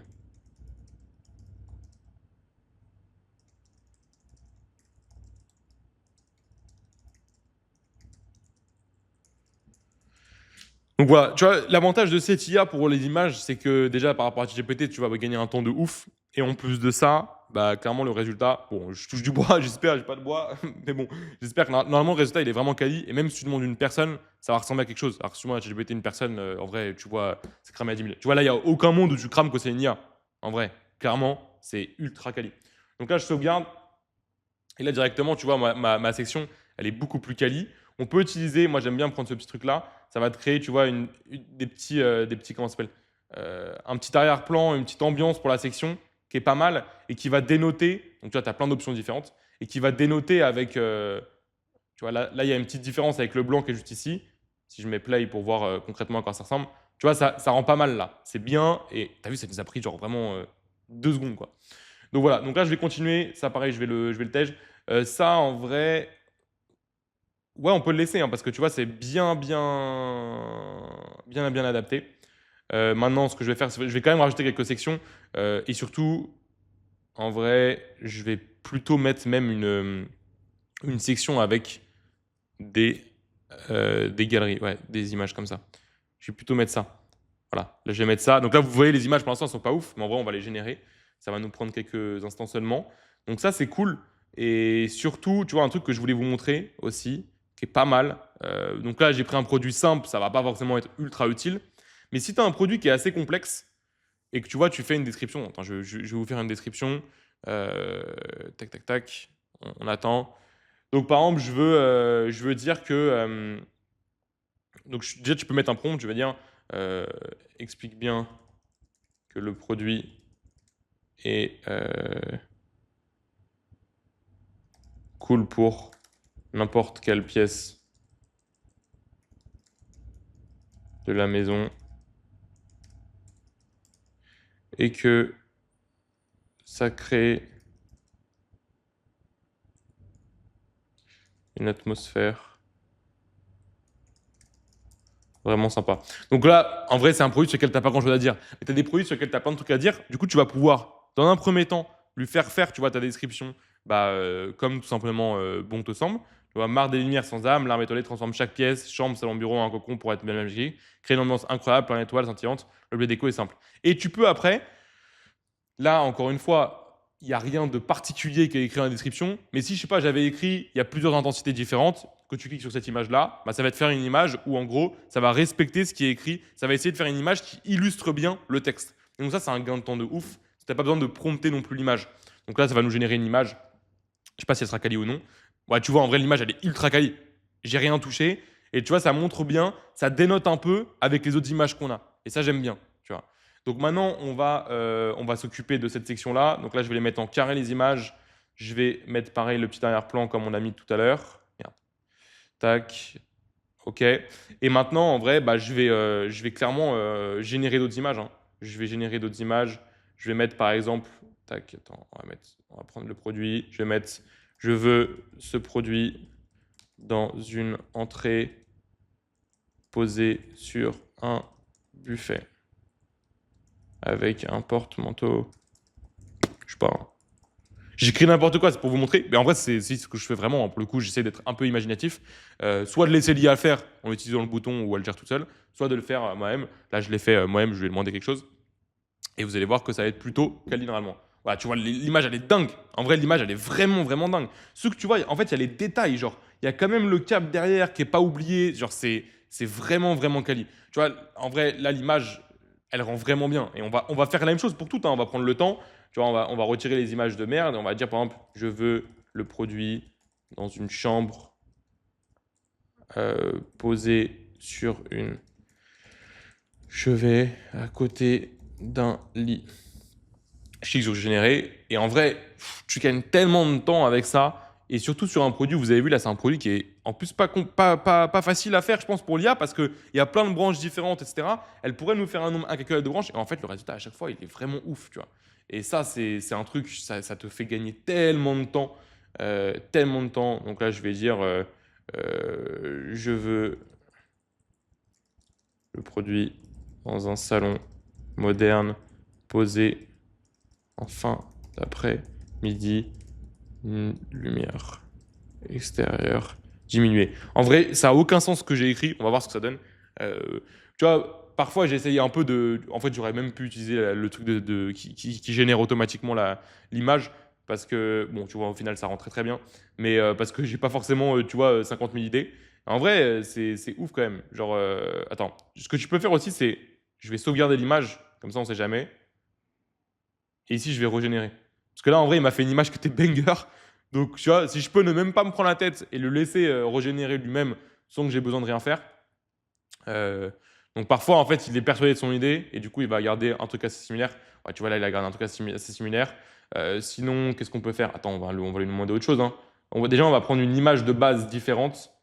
Donc voilà, tu vois, l'avantage de cette IA pour les images, c'est que déjà par rapport à ChatGPT, tu vas gagner un temps de ouf. Et en plus de ça, bah, clairement, le résultat, bon, je touche du bois, j'espère, j'ai pas de bois, mais bon, j'espère que normalement, le résultat, il est vraiment quali. Et même si tu demandes une personne, ça va ressembler à quelque chose. Alors que si moi, ChatGPT, une personne, en vrai, tu vois, c'est cramé à 10 000. Tu vois, là, il n'y a aucun monde où tu crames que c'est une IA. En vrai, clairement, c'est ultra quali. Donc là, je sauvegarde. Et là, directement, tu vois, ma section, elle est beaucoup plus quali. On peut utiliser, moi j'aime bien prendre ce petit truc-là, ça va te créer, tu vois, des petits, comment ça s'appelle, un petit arrière-plan, une petite ambiance pour la section qui est pas mal et qui va dénoter, donc tu vois, tu as plein d'options différentes, et qui va dénoter avec, tu vois, là, il y a une petite différence avec le blanc qui est juste ici. Si je mets play pour voir concrètement à quoi ça ressemble, tu vois, ça rend pas mal là. C'est bien, et tu as vu, ça nous a pris genre vraiment 2 secondes, quoi. Donc voilà, donc là je vais continuer, ça pareil, je vais le tège. Ça en vrai, ouais, on peut le laisser, hein, parce que tu vois, c'est bien adapté. Maintenant, ce que je vais faire, je vais quand même rajouter quelques sections. Et surtout, en vrai, je vais plutôt mettre même une section avec des, des galeries, ouais, des images comme ça. Je vais plutôt mettre ça. Voilà, là je vais mettre ça. Donc là, vous voyez, les images pour l'instant, elles sont pas ouf, mais en vrai, on va les générer. Ça va nous prendre quelques instants seulement. Donc ça, c'est cool. Et surtout, tu vois, un truc que je voulais vous montrer aussi, qui est pas mal. Donc là, j'ai pris un produit simple, ça va pas forcément être ultra utile. Mais si tu as un produit qui est assez complexe et que tu vois, tu fais une description. Attends, je vais vous faire une description. Euh, tac, tac, tac. On attend. Donc par exemple, je veux dire que donc déjà, tu peux mettre un prompt, tu vas dire euh, explique bien que le produit est cool pour n'importe quelle pièce de la maison et que ça crée une atmosphère vraiment sympa. Donc là, en vrai, c'est un produit sur lequel tu n'as pas grand-chose à dire. Mais tu as des produits sur lesquels tu as plein de trucs à dire. Du coup, tu vas pouvoir, dans un premier temps, lui faire, tu vois, ta description, bah, comme tout simplement bon te semble. Tu vois, marre des lumières sans âme, l'arme étoilée transforme chaque pièce, chambre, salon, bureau en un cocon pour être bien magique. Crée une ambiance incroyable, plein d'étoiles scintillantes. L'objet déco est simple. Et tu peux après, là, encore une fois, il n'y a rien de particulier qui est écrit dans la description. Mais si, je sais pas, j'avais écrit, il y a plusieurs intensités différentes, que tu cliques sur cette image-là, bah, ça va te faire une image où, en gros, ça va respecter ce qui est écrit. Ça va essayer de faire une image qui illustre bien le texte. Et donc ça, c'est un gain de temps de ouf. Tu n'as pas besoin de prompter non plus l'image. Donc là, ça va nous générer une image. Je sais pas si elle sera quali ou non. Ouais, tu vois, en vrai, l'image, elle est ultra quali. J'ai rien touché. Et tu vois, ça montre bien, ça dénote un peu avec les autres images qu'on a. Et ça, j'aime bien. Tu vois. Donc maintenant, on va s'occuper de cette section-là. Donc là, je vais les mettre en carré, les images. Je vais mettre pareil le petit arrière-plan comme on a mis tout à l'heure. Merde. Tac. OK. Et maintenant, en vrai, bah, je vais clairement générer d'autres images, hein. Je vais générer d'autres images. Je vais mettre par exemple, tac, attends, on va prendre le produit. Je vais mettre, je veux ce produit dans une entrée posée sur un buffet avec un porte-manteau. Je sais pas, hein. J'écris n'importe quoi, c'est pour vous montrer. Mais en vrai, c'est ce que je fais vraiment, hein. Pour le coup, j'essaie d'être un peu imaginatif. Soit de laisser l'IA faire en utilisant le bouton ou elle gère toute seule, soit de le faire moi-même. Là, je l'ai fait moi-même, je lui ai demandé quelque chose. Et vous allez voir que ça va être plutôt quali normalement. Voilà, tu vois, l'image, elle est dingue. En vrai, l'image, elle est vraiment, vraiment dingue. Ce que tu vois, en fait, il y a les détails. Genre, il y a quand même le cap derrière qui est pas oublié. Genre, c'est vraiment, vraiment quali. Tu vois, en vrai, là, l'image, elle rend vraiment bien. Et on va faire la même chose pour tout, hein. On va prendre le temps. Tu vois, on va retirer les images de merde. Et on va dire, par exemple, je veux le produit dans une chambre posé sur une chevet à côté d'un lit. Je clique sur générer et en vrai, tu gagnes tellement de temps avec ça. Et surtout sur un produit, vous avez vu là, c'est un produit qui est en plus pas facile à faire, je pense, pour l'IA parce qu'il y a plein de branches différentes, etc. Elle pourrait nous faire un nombre incalculable de branches et en fait, le résultat à chaque fois, il est vraiment ouf, tu vois. Et ça, c'est un truc, ça te fait gagner tellement de temps. Tellement de temps. Donc là, je vais dire, je veux le produit dans un salon moderne, posé en fin d'après-midi, lumière extérieure diminuée. En vrai, ça n'a aucun sens ce que j'ai écrit. On va voir ce que ça donne. Tu vois, parfois j'ai essayé un peu de. En fait, j'aurais même pu utiliser le truc qui génère automatiquement l'image. Parce que, bon, tu vois, au final, ça rend très très bien. Mais parce que j'ai pas forcément, tu vois, 50 000 idées. En vrai, c'est ouf quand même. Genre, attends, ce que tu peux faire aussi, c'est. Je vais sauvegarder l'image, comme ça on sait jamais. Et ici, je vais régénérer. Parce que là, en vrai, il m'a fait une image qui était banger. Donc, tu vois, si je peux ne même pas me prendre la tête et le laisser régénérer lui-même sans que j'ai besoin de rien faire. euh, donc, parfois, en fait, il est persuadé de son idée et du coup, il va garder un truc assez similaire. Ouais, tu vois, là, il a gardé un truc assez similaire. Sinon, qu'est-ce qu'on peut faire? Attends, on va lui demander autre chose, hein. Déjà, on va prendre une image de base différente.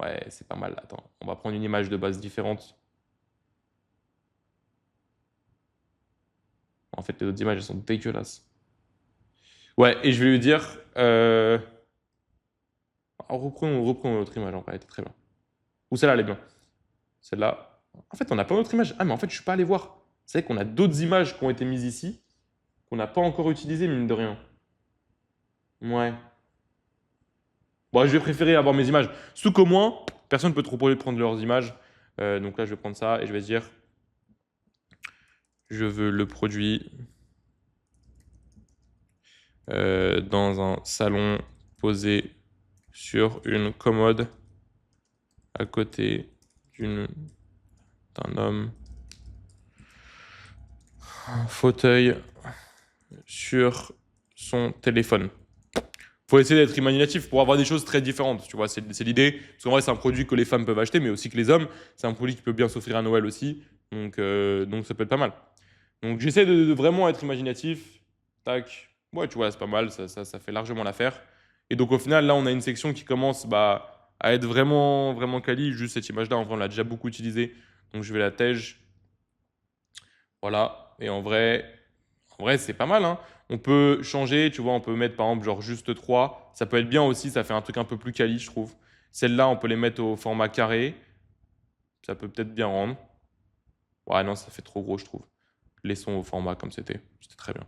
Ouais, c'est pas mal. Attends, on va prendre une image de base différente. En fait, les autres images, elles sont dégueulasses. Ouais, et je vais lui dire. Reprenons notre image, en vrai, elle était très bien. Ou celle-là, elle est bien. Celle-là. En fait, on n'a pas notre image. Ah, mais en fait, je suis pas allé voir. C'est vrai qu'on a d'autres images qui ont été mises ici, qu'on n'a pas encore utilisées, mine de rien. Ouais. Bon, je vais préférer avoir mes images. Surtout qu'au moins, personne ne peut trop proposer de prendre leurs images. Donc là, je vais prendre ça et je vais dire, je veux le produit dans un salon posé sur une commode à côté d'un homme, un fauteuil sur son téléphone. Faut essayer d'être imaginatif pour avoir des choses très différentes, tu vois, c'est l'idée. Parce qu'en vrai, c'est un produit que les femmes peuvent acheter, mais aussi que les hommes. C'est un produit qui peut bien s'offrir à Noël aussi. Donc ça peut être pas mal. Donc j'essaie de vraiment être imaginatif. Tac. Ouais, tu vois, c'est pas mal, ça fait largement l'affaire. Et donc au final, là, on a une section qui commence à être vraiment, vraiment quali. Juste cette image-là, en vrai, on l'a déjà beaucoup utilisée. Donc je vais la tège. Voilà. Et en vrai, c'est pas mal, hein. On peut changer, tu vois, on peut mettre par exemple genre juste 3. Ça peut être bien aussi, ça fait un truc un peu plus quali, je trouve. Celles-là, on peut les mettre au format carré. Ça peut peut-être bien rendre. Ouais, non, ça fait trop gros, je trouve. Laissons au format comme c'était. C'était très bien.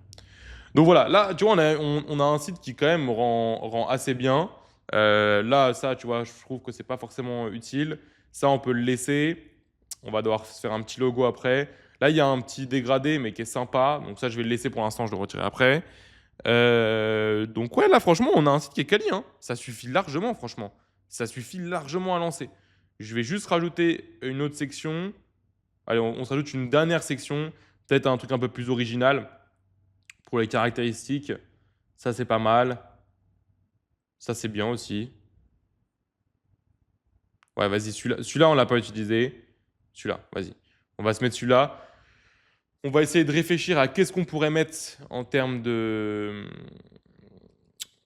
Donc voilà, là, tu vois, on a un site qui quand même rend assez bien. Là, ça, tu vois, je trouve que c'est pas forcément utile. Ça, on peut le laisser. On va devoir se faire un petit logo après. Là, il y a un petit dégradé, mais qui est sympa. Donc ça, je vais le laisser pour l'instant, je le retirerai après. Donc ouais, là, franchement, on a un site qui est quali, hein. Ça suffit largement, franchement. Ça suffit largement à lancer. Je vais juste rajouter une autre section. Allez, on se rajoute une dernière section. Peut-être un truc un peu plus original pour les caractéristiques. Ça, c'est pas mal. Ça, c'est bien aussi. Ouais, vas-y, celui-là, on l'a pas utilisé. Celui-là, vas-y. On va se mettre celui-là. On va essayer de réfléchir à qu'est-ce qu'on pourrait mettre en termes de.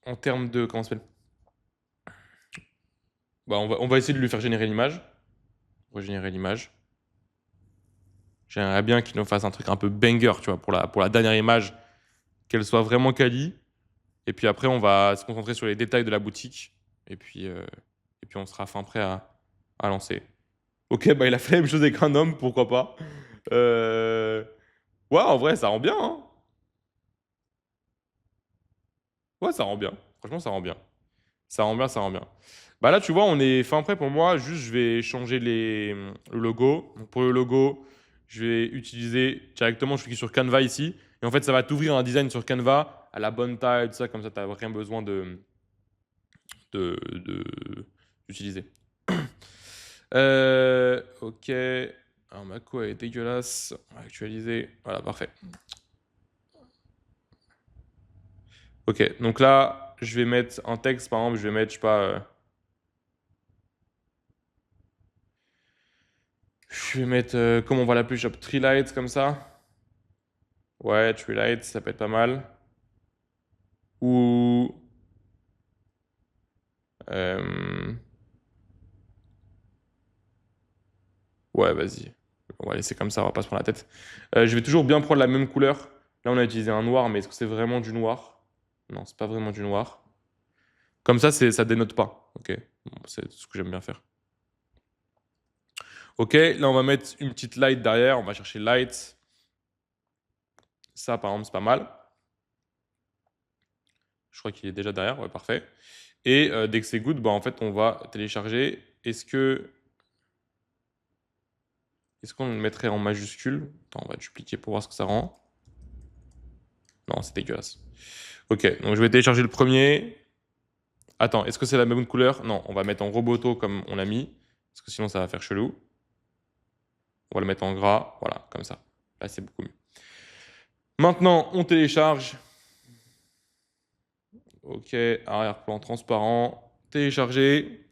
En termes de. Comment ça s'appelle? Bah, on va essayer de lui faire générer l'image. Régénérer l'image. J'aimerais bien qu'il nous fasse un truc un peu banger, tu vois, pour la dernière image, qu'elle soit vraiment quali. Et puis après, on va se concentrer sur les détails de la boutique. Et puis on sera fin prêt à lancer. Ok, bah il a fait la même chose avec un homme, pourquoi pas. Euh, Ouais, en vrai, ça rend bien, hein. Ouais, ça rend bien. Franchement, ça rend bien. Ça rend bien, ça rend bien. Bah là, tu vois, on est fin prêt pour moi. Juste, je vais changer le logo. Donc, pour le logo, je vais utiliser directement, je clique sur Canva ici. Et Mais en fait, ça va t'ouvrir un design sur Canva à la bonne taille, tout ça, comme ça, tu n'as rien besoin d'utiliser. Ok. Alors, ma co est dégueulasse. On va actualiser. Voilà, parfait. Ok, donc là, je vais mettre un texte, par exemple, je vais mettre, je sais pas. Je vais mettre, comment on va l'appeler, genre Tree Lights comme ça. Ouais, Tree Lights, ça peut être pas mal. Ou. euh, Ouais, vas-y. On va laisser comme ça, on va pas se prendre la tête. Je vais toujours bien prendre la même couleur. Là, on a utilisé un noir, mais est-ce que c'est vraiment du noir? Non, c'est pas vraiment du noir. Comme ça, ça dénote pas. Ok, bon, c'est ce que j'aime bien faire. Ok, là, on va mettre une petite light derrière. On va chercher light. Ça, par exemple, c'est pas mal. Je crois qu'il est déjà derrière. Ouais, parfait. Et dès que c'est good, bah, en fait, on va télécharger. Est-ce qu'on le mettrait en majuscule? Attends, on va dupliquer pour voir ce que ça rend. Non, c'est dégueulasse. Ok, donc je vais télécharger le premier. Attends, est-ce que c'est la même couleur? Non, on va mettre en roboto comme on a mis. Parce que sinon, ça va faire chelou. On va le mettre en gras. Voilà, comme ça. Là, c'est beaucoup mieux. Maintenant, on télécharge. Ok, arrière-plan transparent. Télécharger.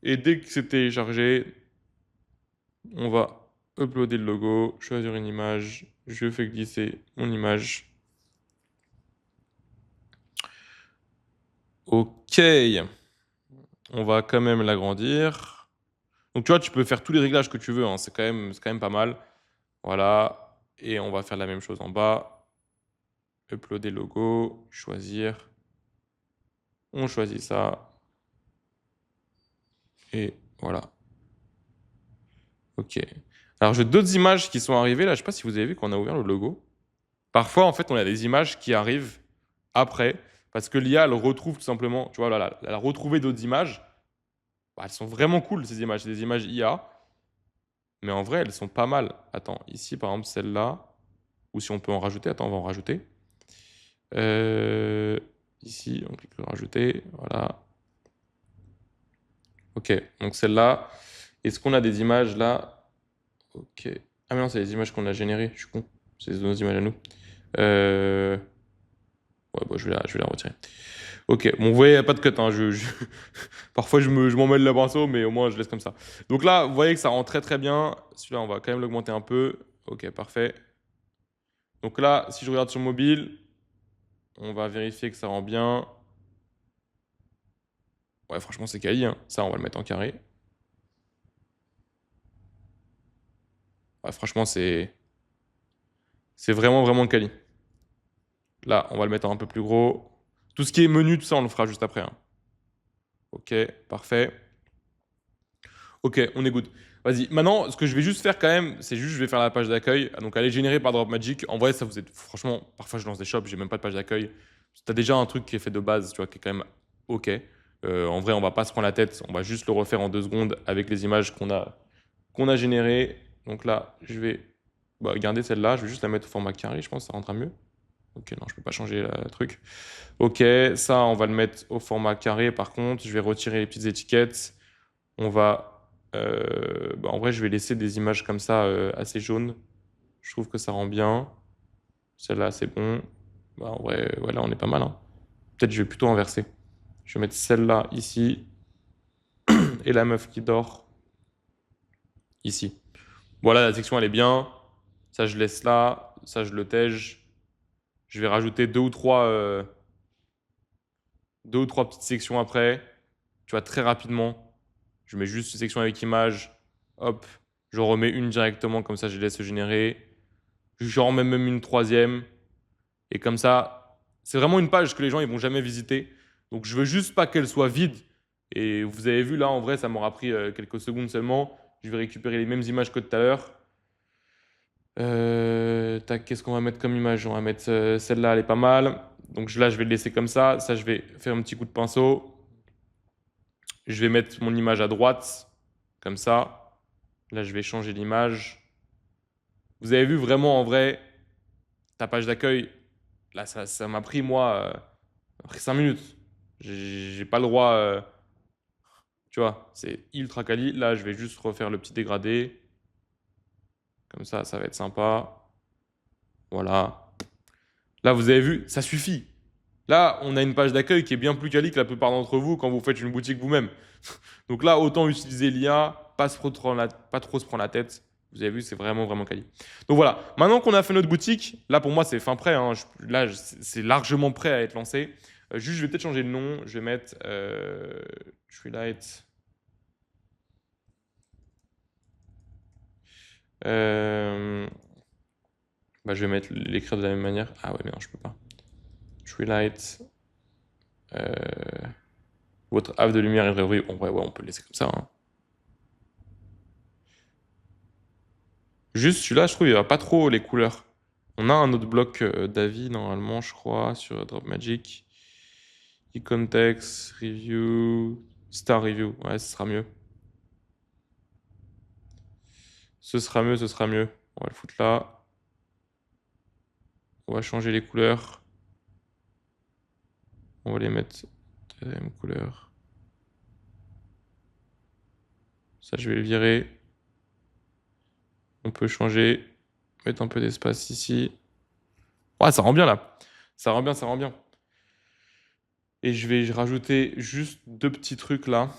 Et dès que c'est téléchargé, on va uploader le logo, choisir une image. Je fais glisser mon image. Ok. On va quand même l'agrandir. Donc tu vois, tu peux faire tous les réglages que tu veux, hein. C'est quand même pas mal. Voilà. Et on va faire la même chose en bas. Uploader logo, choisir. On choisit ça. Et voilà. Ok. Alors j'ai d'autres images qui sont arrivées là. Je sais pas si vous avez vu qu'on a ouvert le logo. Parfois, en fait, on a des images qui arrivent après parce que l'IA, elle retrouve tout simplement, tu vois, là, elle a retrouvé d'autres images. Bah, elles sont vraiment cool, ces images. C'est des images IA. Mais en vrai, elles sont pas mal. Attends, ici, par exemple, celle-là. Ou si on peut en rajouter. Attends, on va en rajouter. Euh, Ici, on clique sur rajouter. Voilà. Ok, donc celle-là. Est-ce qu'on a des images là? Ok. Ah mais non, c'est les images qu'on a générées. Je suis con. C'est nos images à nous. Euh, Ouais, bon, je vais la retirer. Ok, bon, vous voyez, il n'y a pas de cut, hein. Parfois, je m'en mêle le pinceau, mais au moins, je laisse comme ça. Donc là, vous voyez que ça rend très très bien. Celui-là, on va quand même l'augmenter un peu. Ok, parfait. Donc là, si je regarde sur mobile, on va vérifier que ça rend bien. Ouais, franchement, c'est quali, hein. Ça, on va le mettre en carré. Ouais, franchement, c'est vraiment vraiment quali. Là, on va le mettre en un peu plus gros. Tout ce qui est menu, tout ça, on le fera juste après, hein. Ok, parfait. Ok, on est good. Vas-y. Maintenant, ce que je vais juste faire quand même, c'est juste, je vais faire la page d'accueil. Donc, elle est générée par Dropmagic. En vrai, ça vous aide. Franchement, parfois, je lance des shops, j'ai même pas de page d'accueil. Tu as déjà un truc qui est fait de base, tu vois, qui est quand même ok. En vrai, on va pas se prendre la tête. On va juste le refaire en 2 secondes avec les images qu'on a générées. Donc là, je vais garder celle-là. Je vais juste la mettre au format carré. Je pense que ça rendra mieux. Ok, non, je peux pas changer le truc. Ok, ça, on va le mettre au format carré. Par contre, je vais retirer les petites étiquettes. On va. En vrai, je vais laisser des images comme ça assez jaunes. Je trouve que ça rend bien. Celle-là, c'est bon. En vrai, voilà, on est pas mal, hein. Peut-être je vais plutôt inverser. Je vais mettre celle-là ici et la meuf qui dort ici. Voilà, la section elle est bien. Ça, je laisse là. Ça, je le tège. Je vais rajouter deux ou trois petites sections après. Tu vois, très rapidement. Je mets juste une section avec image. Hop, je remets une directement, comme ça je laisse se générer. J'en mets même une troisième. Et comme ça, c'est vraiment une page que les gens ils vont jamais visiter. Donc je veux juste pas qu'elle soit vide. Et vous avez vu là, en vrai, ça m'aura pris quelques secondes seulement. Je vais récupérer les mêmes images que tout à l'heure. Tac, qu'est-ce qu'on va mettre comme image? On va mettre celle-là, elle est pas mal. Donc là, je vais le laisser comme ça. Ça, je vais faire un petit coup de pinceau. Je vais mettre mon image à droite, comme ça. Là, je vais changer l'image. Vous avez vu vraiment en vrai, ta page d'accueil, là, ça m'a pris, moi, ça m'a pris 5 minutes. J'ai pas le droit, tu vois, c'est ultra quali. Là, je vais juste refaire le petit dégradé. Comme ça va être sympa. Voilà. Là, vous avez vu, ça suffit. Là, on a une page d'accueil qui est bien plus quali que la plupart d'entre vous quand vous faites une boutique vous-même. Donc là, autant utiliser l'IA, pas trop se prendre la tête. Vous avez vu, c'est vraiment, vraiment quali. Donc voilà, maintenant qu'on a fait notre boutique, là pour moi c'est fin prêt, hein. Là c'est largement prêt à être lancé. Juste, je vais peut-être changer le nom. Je vais mettre Treelight. Bah, je vais mettre l'écrire de la même manière. Ah ouais, mais non, je peux pas. Treelight. Votre havre de lumière et de rêverie. Bon, ouais, on peut le laisser comme ça, hein. Juste celui-là, je trouve, il va pas trop les couleurs. On a un autre bloc d'avis, normalement, je crois, sur Dropmagic. E-context, review, star review. Ouais, ce sera mieux. Ce sera mieux, ce sera mieux. On va le foutre là. On va changer les couleurs. On va les mettre de la même couleur. Ça, je vais le virer. On peut changer. Mettre un peu d'espace ici. Ouais, ça rend bien là. Ça rend bien, ça rend bien. Et je vais rajouter juste deux petits trucs là.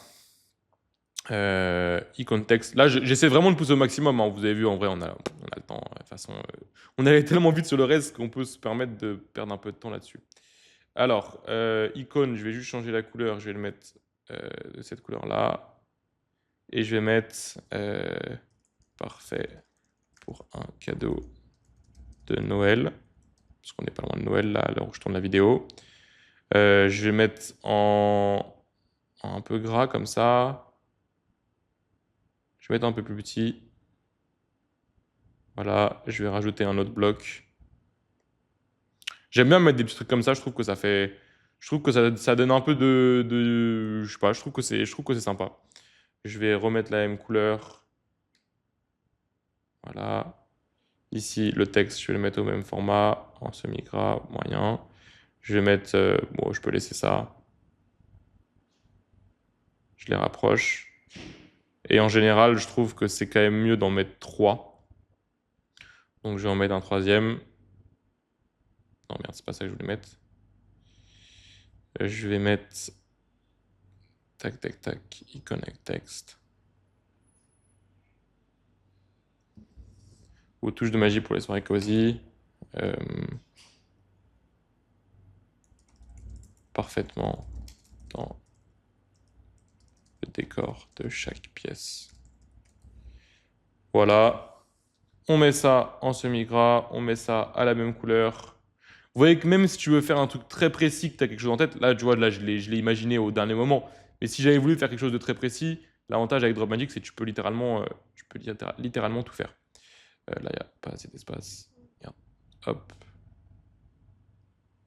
E-context. Là, j'essaie vraiment de pousser au maximum, hein. Vous avez vu, en vrai, on a le temps. De toute façon, on allait tellement vite sur le reste qu'on peut se permettre de perdre un peu de temps là-dessus. Alors, icône, je vais juste changer la couleur. Je vais le mettre de cette couleur-là. Et je vais mettre parfait pour un cadeau de Noël. Parce qu'on n'est pas loin de Noël là, à l'heure où je tourne la vidéo. Je vais mettre en un peu gras comme ça. Je vais mettre un peu plus petit. Voilà, je vais rajouter un autre bloc. J'aime bien mettre des petits trucs comme ça, je trouve que ça fait. Je trouve que ça donne un peu je sais pas, je trouve que c'est sympa. Je vais remettre la même couleur. Voilà. Ici, le texte, je vais le mettre au même format, en semi-gras, moyen. Je vais mettre. Bon, je peux laisser ça. Je les rapproche. Et en général, je trouve que c'est quand même mieux d'en mettre 3. Donc je vais en mettre un troisième. Non, merde, c'est pas ça que je voulais mettre. Je vais mettre. Tac, tac, tac. E-connect text. Ou touche de magie pour les soirées cosy. Parfaitement dans le décor de chaque pièce. Voilà. On met ça en semi-gras. On met ça à la même couleur. Vous voyez que même si tu veux faire un truc très précis, que tu as quelque chose en tête, là, tu vois, là, je l'ai imaginé au dernier moment. Mais si j'avais voulu faire quelque chose de très précis, l'avantage avec Dropmagic, c'est que tu peux littéralement tout faire. Là, il n'y a pas assez d'espace. Hop.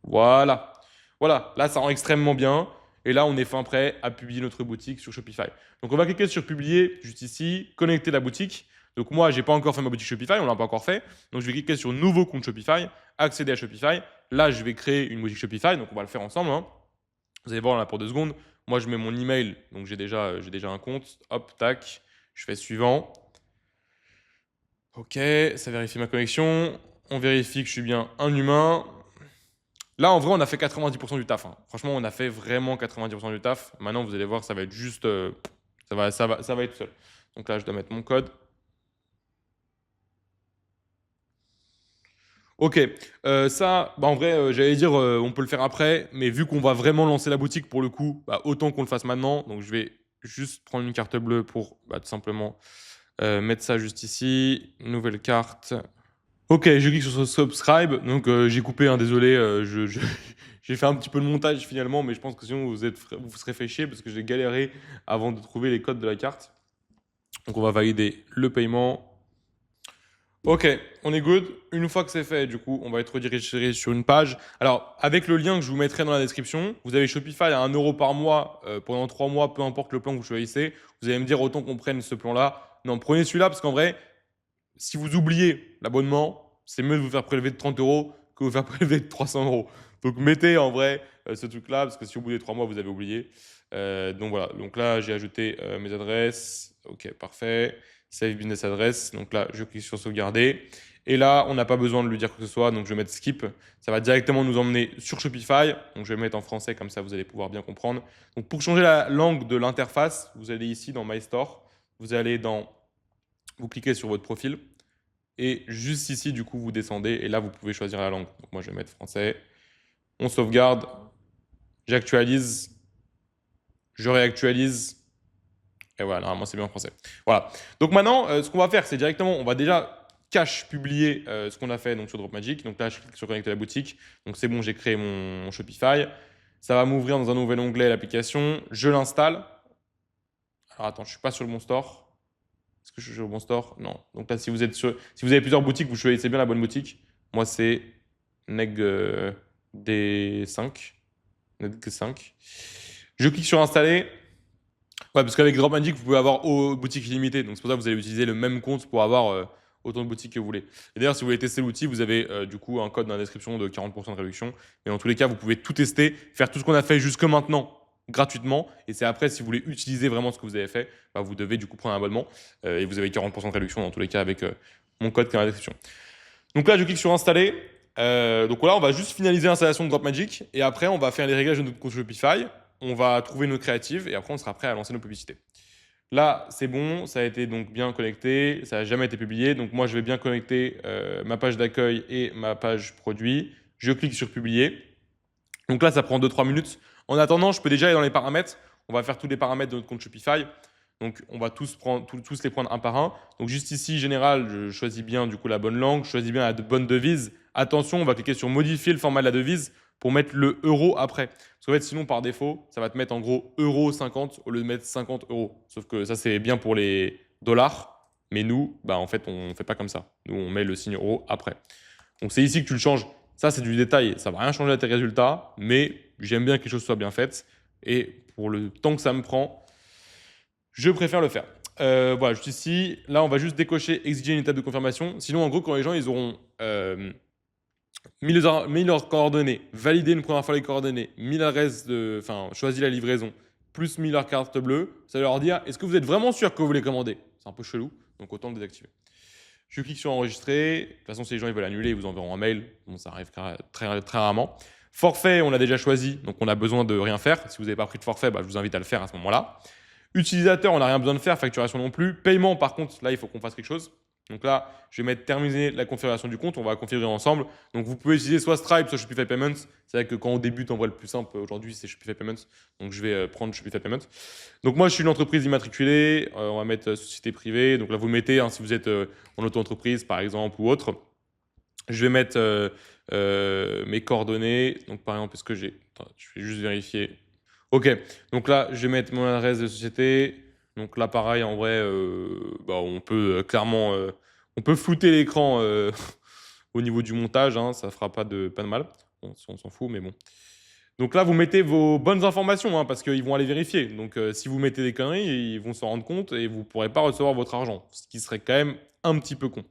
Voilà. Voilà, là, ça rend extrêmement bien. Et là, on est fin prêt à publier notre boutique sur Shopify. Donc, on va cliquer sur publier, juste ici, connecter la boutique. Donc, moi, je n'ai pas encore fait ma boutique Shopify, on ne l'a pas encore fait. Donc, je vais cliquer sur nouveau compte Shopify, accéder à Shopify. Là, je vais créer une boutique Shopify. Donc, on va le faire ensemble, hein. Vous allez voir là pour 2 secondes. Moi, je mets mon email. Donc, j'ai déjà un compte. Hop, tac. Je fais suivant. Ok, ça vérifie ma connexion. On vérifie que je suis bien un humain. Là, en vrai, on a fait 90% du taf, hein. Franchement, on a fait vraiment 90% du taf. Maintenant, vous allez voir, ça va être juste. Ça va être seul. Donc là, je dois mettre mon code. Ok, ça, bah en vrai, j'allais dire, on peut le faire après, mais vu qu'on va vraiment lancer la boutique pour le coup, bah, autant qu'on le fasse maintenant. Donc, je vais juste prendre une carte bleue pour bah, tout simplement mettre ça juste ici. Nouvelle carte. Ok, je clique sur subscribe. Donc, j'ai coupé, hein, désolé, j'ai fait un petit peu de montage finalement, mais je pense que sinon vous serez fait chier parce que j'ai galéré avant de trouver les codes de la carte. Donc, on va valider le paiement. Ok, on est good. Une fois que c'est fait, du coup, on va être redirigé sur une page. Alors, avec le lien que je vous mettrai dans la description, vous avez Shopify à 1 € par mois pendant 3 mois, peu importe le plan que vous choisissez. Vous allez me dire autant qu'on prenne ce plan-là. Non, prenez celui-là parce qu'en vrai, si vous oubliez l'abonnement, c'est mieux de vous faire prélever de 30 € que vous faire prélever de 300 euros. Donc mettez en vrai ce truc-là, parce que si au bout des 3 mois, vous avez oublié. Donc voilà, donc là, j'ai ajouté mes adresses. Ok, parfait. Save business address. Donc là, je clique sur sauvegarder. Et là, on n'a pas besoin de lui dire quoi que ce soit. Donc je vais mettre skip. Ça va directement nous emmener sur Shopify. Donc je vais le mettre en français, comme ça vous allez pouvoir bien comprendre. Donc pour changer la langue de l'interface, vous allez ici dans My Store. Vous allez dans. Vous cliquez sur votre profil. Et juste ici, du coup, vous descendez. Et là, vous pouvez choisir la langue. Donc moi, je vais mettre français. On sauvegarde. J'actualise. Je réactualise. Et voilà, normalement, c'est bien en français. Voilà. Donc maintenant, ce qu'on va faire, c'est directement, on va déjà cache publier ce qu'on a fait donc, sur DropMagic. Donc là, je clique sur connecter la boutique. Donc c'est bon, j'ai créé mon Shopify. Ça va m'ouvrir dans un nouvel onglet l'application. Je l'installe. Alors attends, je suis pas sur le bon store. Est-ce que je suis sur le bon store? Non. Donc là, si vous avez plusieurs boutiques, vous choisissez bien la bonne boutique. Moi, c'est Neg D5. Neg 5. Je clique sur installer. Ouais, parce qu'avec DropMagic, vous pouvez avoir boutique illimitée. Donc c'est pour ça que vous allez utiliser le même compte pour avoir autant de boutiques que vous voulez. Et d'ailleurs, si vous voulez tester l'outil, vous avez du coup un code dans la description de 40% de réduction. Mais dans tous les cas, vous pouvez tout tester, faire tout ce qu'on a fait jusque maintenant gratuitement. Et c'est après, si vous voulez utiliser vraiment ce que vous avez fait, bah, vous devez du coup prendre un abonnement. Et vous avez 40% de réduction dans tous les cas avec mon code qui est dans la description. Donc là, je clique sur installer. Donc là, on va juste finaliser l'installation de DropMagic. Et après, on va faire les réglages de notre compte Shopify. On va trouver nos créatives et après, on sera prêt à lancer nos publicités. Là, c'est bon, ça a été donc bien connecté, ça n'a jamais été publié. Donc moi, je vais bien connecter ma page d'accueil et ma page produit. Je clique sur publier. Donc là, ça prend 2-3 minutes. En attendant, je peux déjà aller dans les paramètres. On va faire tous les paramètres de notre compte Shopify. Donc on va tous les prendre un par un. Donc juste ici, général, je choisis bien du coup la bonne langue, je choisis bien la bonne devise. Attention, on va cliquer sur modifier le format de la devise pour mettre le euro après. Parce qu'en fait, sinon, par défaut, ça va te mettre en gros euro 50 au lieu de mettre 50 euros. Sauf que ça, c'est bien pour les dollars. Mais nous, bah, en fait, on ne fait pas comme ça. Nous, on met le signe euro après. Donc c'est ici que tu le changes. Ça, c'est du détail. Ça ne va rien changer à tes résultats. Mais j'aime bien que les choses soient bien faites. Et pour le temps que ça me prend, je préfère le faire. Voilà, juste ici. Là, on va juste décocher exiger une étape de confirmation. Sinon, en gros, quand les gens ils auront mis leurs coordonnées, validé une première fois les coordonnées, mis l'adresse choisi la livraison, plus mis leur carte bleue, ça va leur dire est-ce que vous êtes vraiment sûr que vous voulez commander? C'est un peu chelou, donc autant le désactiver. Je clique sur enregistrer. De toute façon, si les gens ils veulent annuler, ils vous enverront un mail. Bon, ça arrive très, très rarement. Forfait, on l'a déjà choisi, donc on a besoin de rien faire. Si vous n'avez pas pris de forfait, bah, je vous invite à le faire à ce moment-là. Utilisateur, on n'a rien besoin de faire. Facturation non plus. Paiement, par contre, là, il faut qu'on fasse quelque chose. Donc là, je vais mettre terminer la configuration du compte. On va configurer ensemble. Donc vous pouvez utiliser soit Stripe, soit Shopify Payments. C'est vrai que quand on débute, en vrai, le plus simple aujourd'hui, c'est Shopify Payments. Donc je vais prendre Shopify Payments. Donc moi, je suis une entreprise immatriculée. On va mettre société privée. Donc là, vous mettez si vous êtes en auto-entreprise, par exemple, ou autre. Je vais mettre mes coordonnées. Donc par exemple, est-ce que j'ai. Attends, je vais juste vérifier. Ok, donc là, je vais mettre mon adresse de société. Donc là, pareil, en vrai, on peut clairement, on peut flouter l'écran au niveau du montage, hein, ça fera pas de mal. Bon, on s'en fout, mais bon. Donc là, vous mettez vos bonnes informations, hein, parce qu'ils vont aller vérifier. Donc si vous mettez des conneries, ils vont s'en rendre compte et vous ne pourrez pas recevoir votre argent, ce qui serait quand même un petit peu con.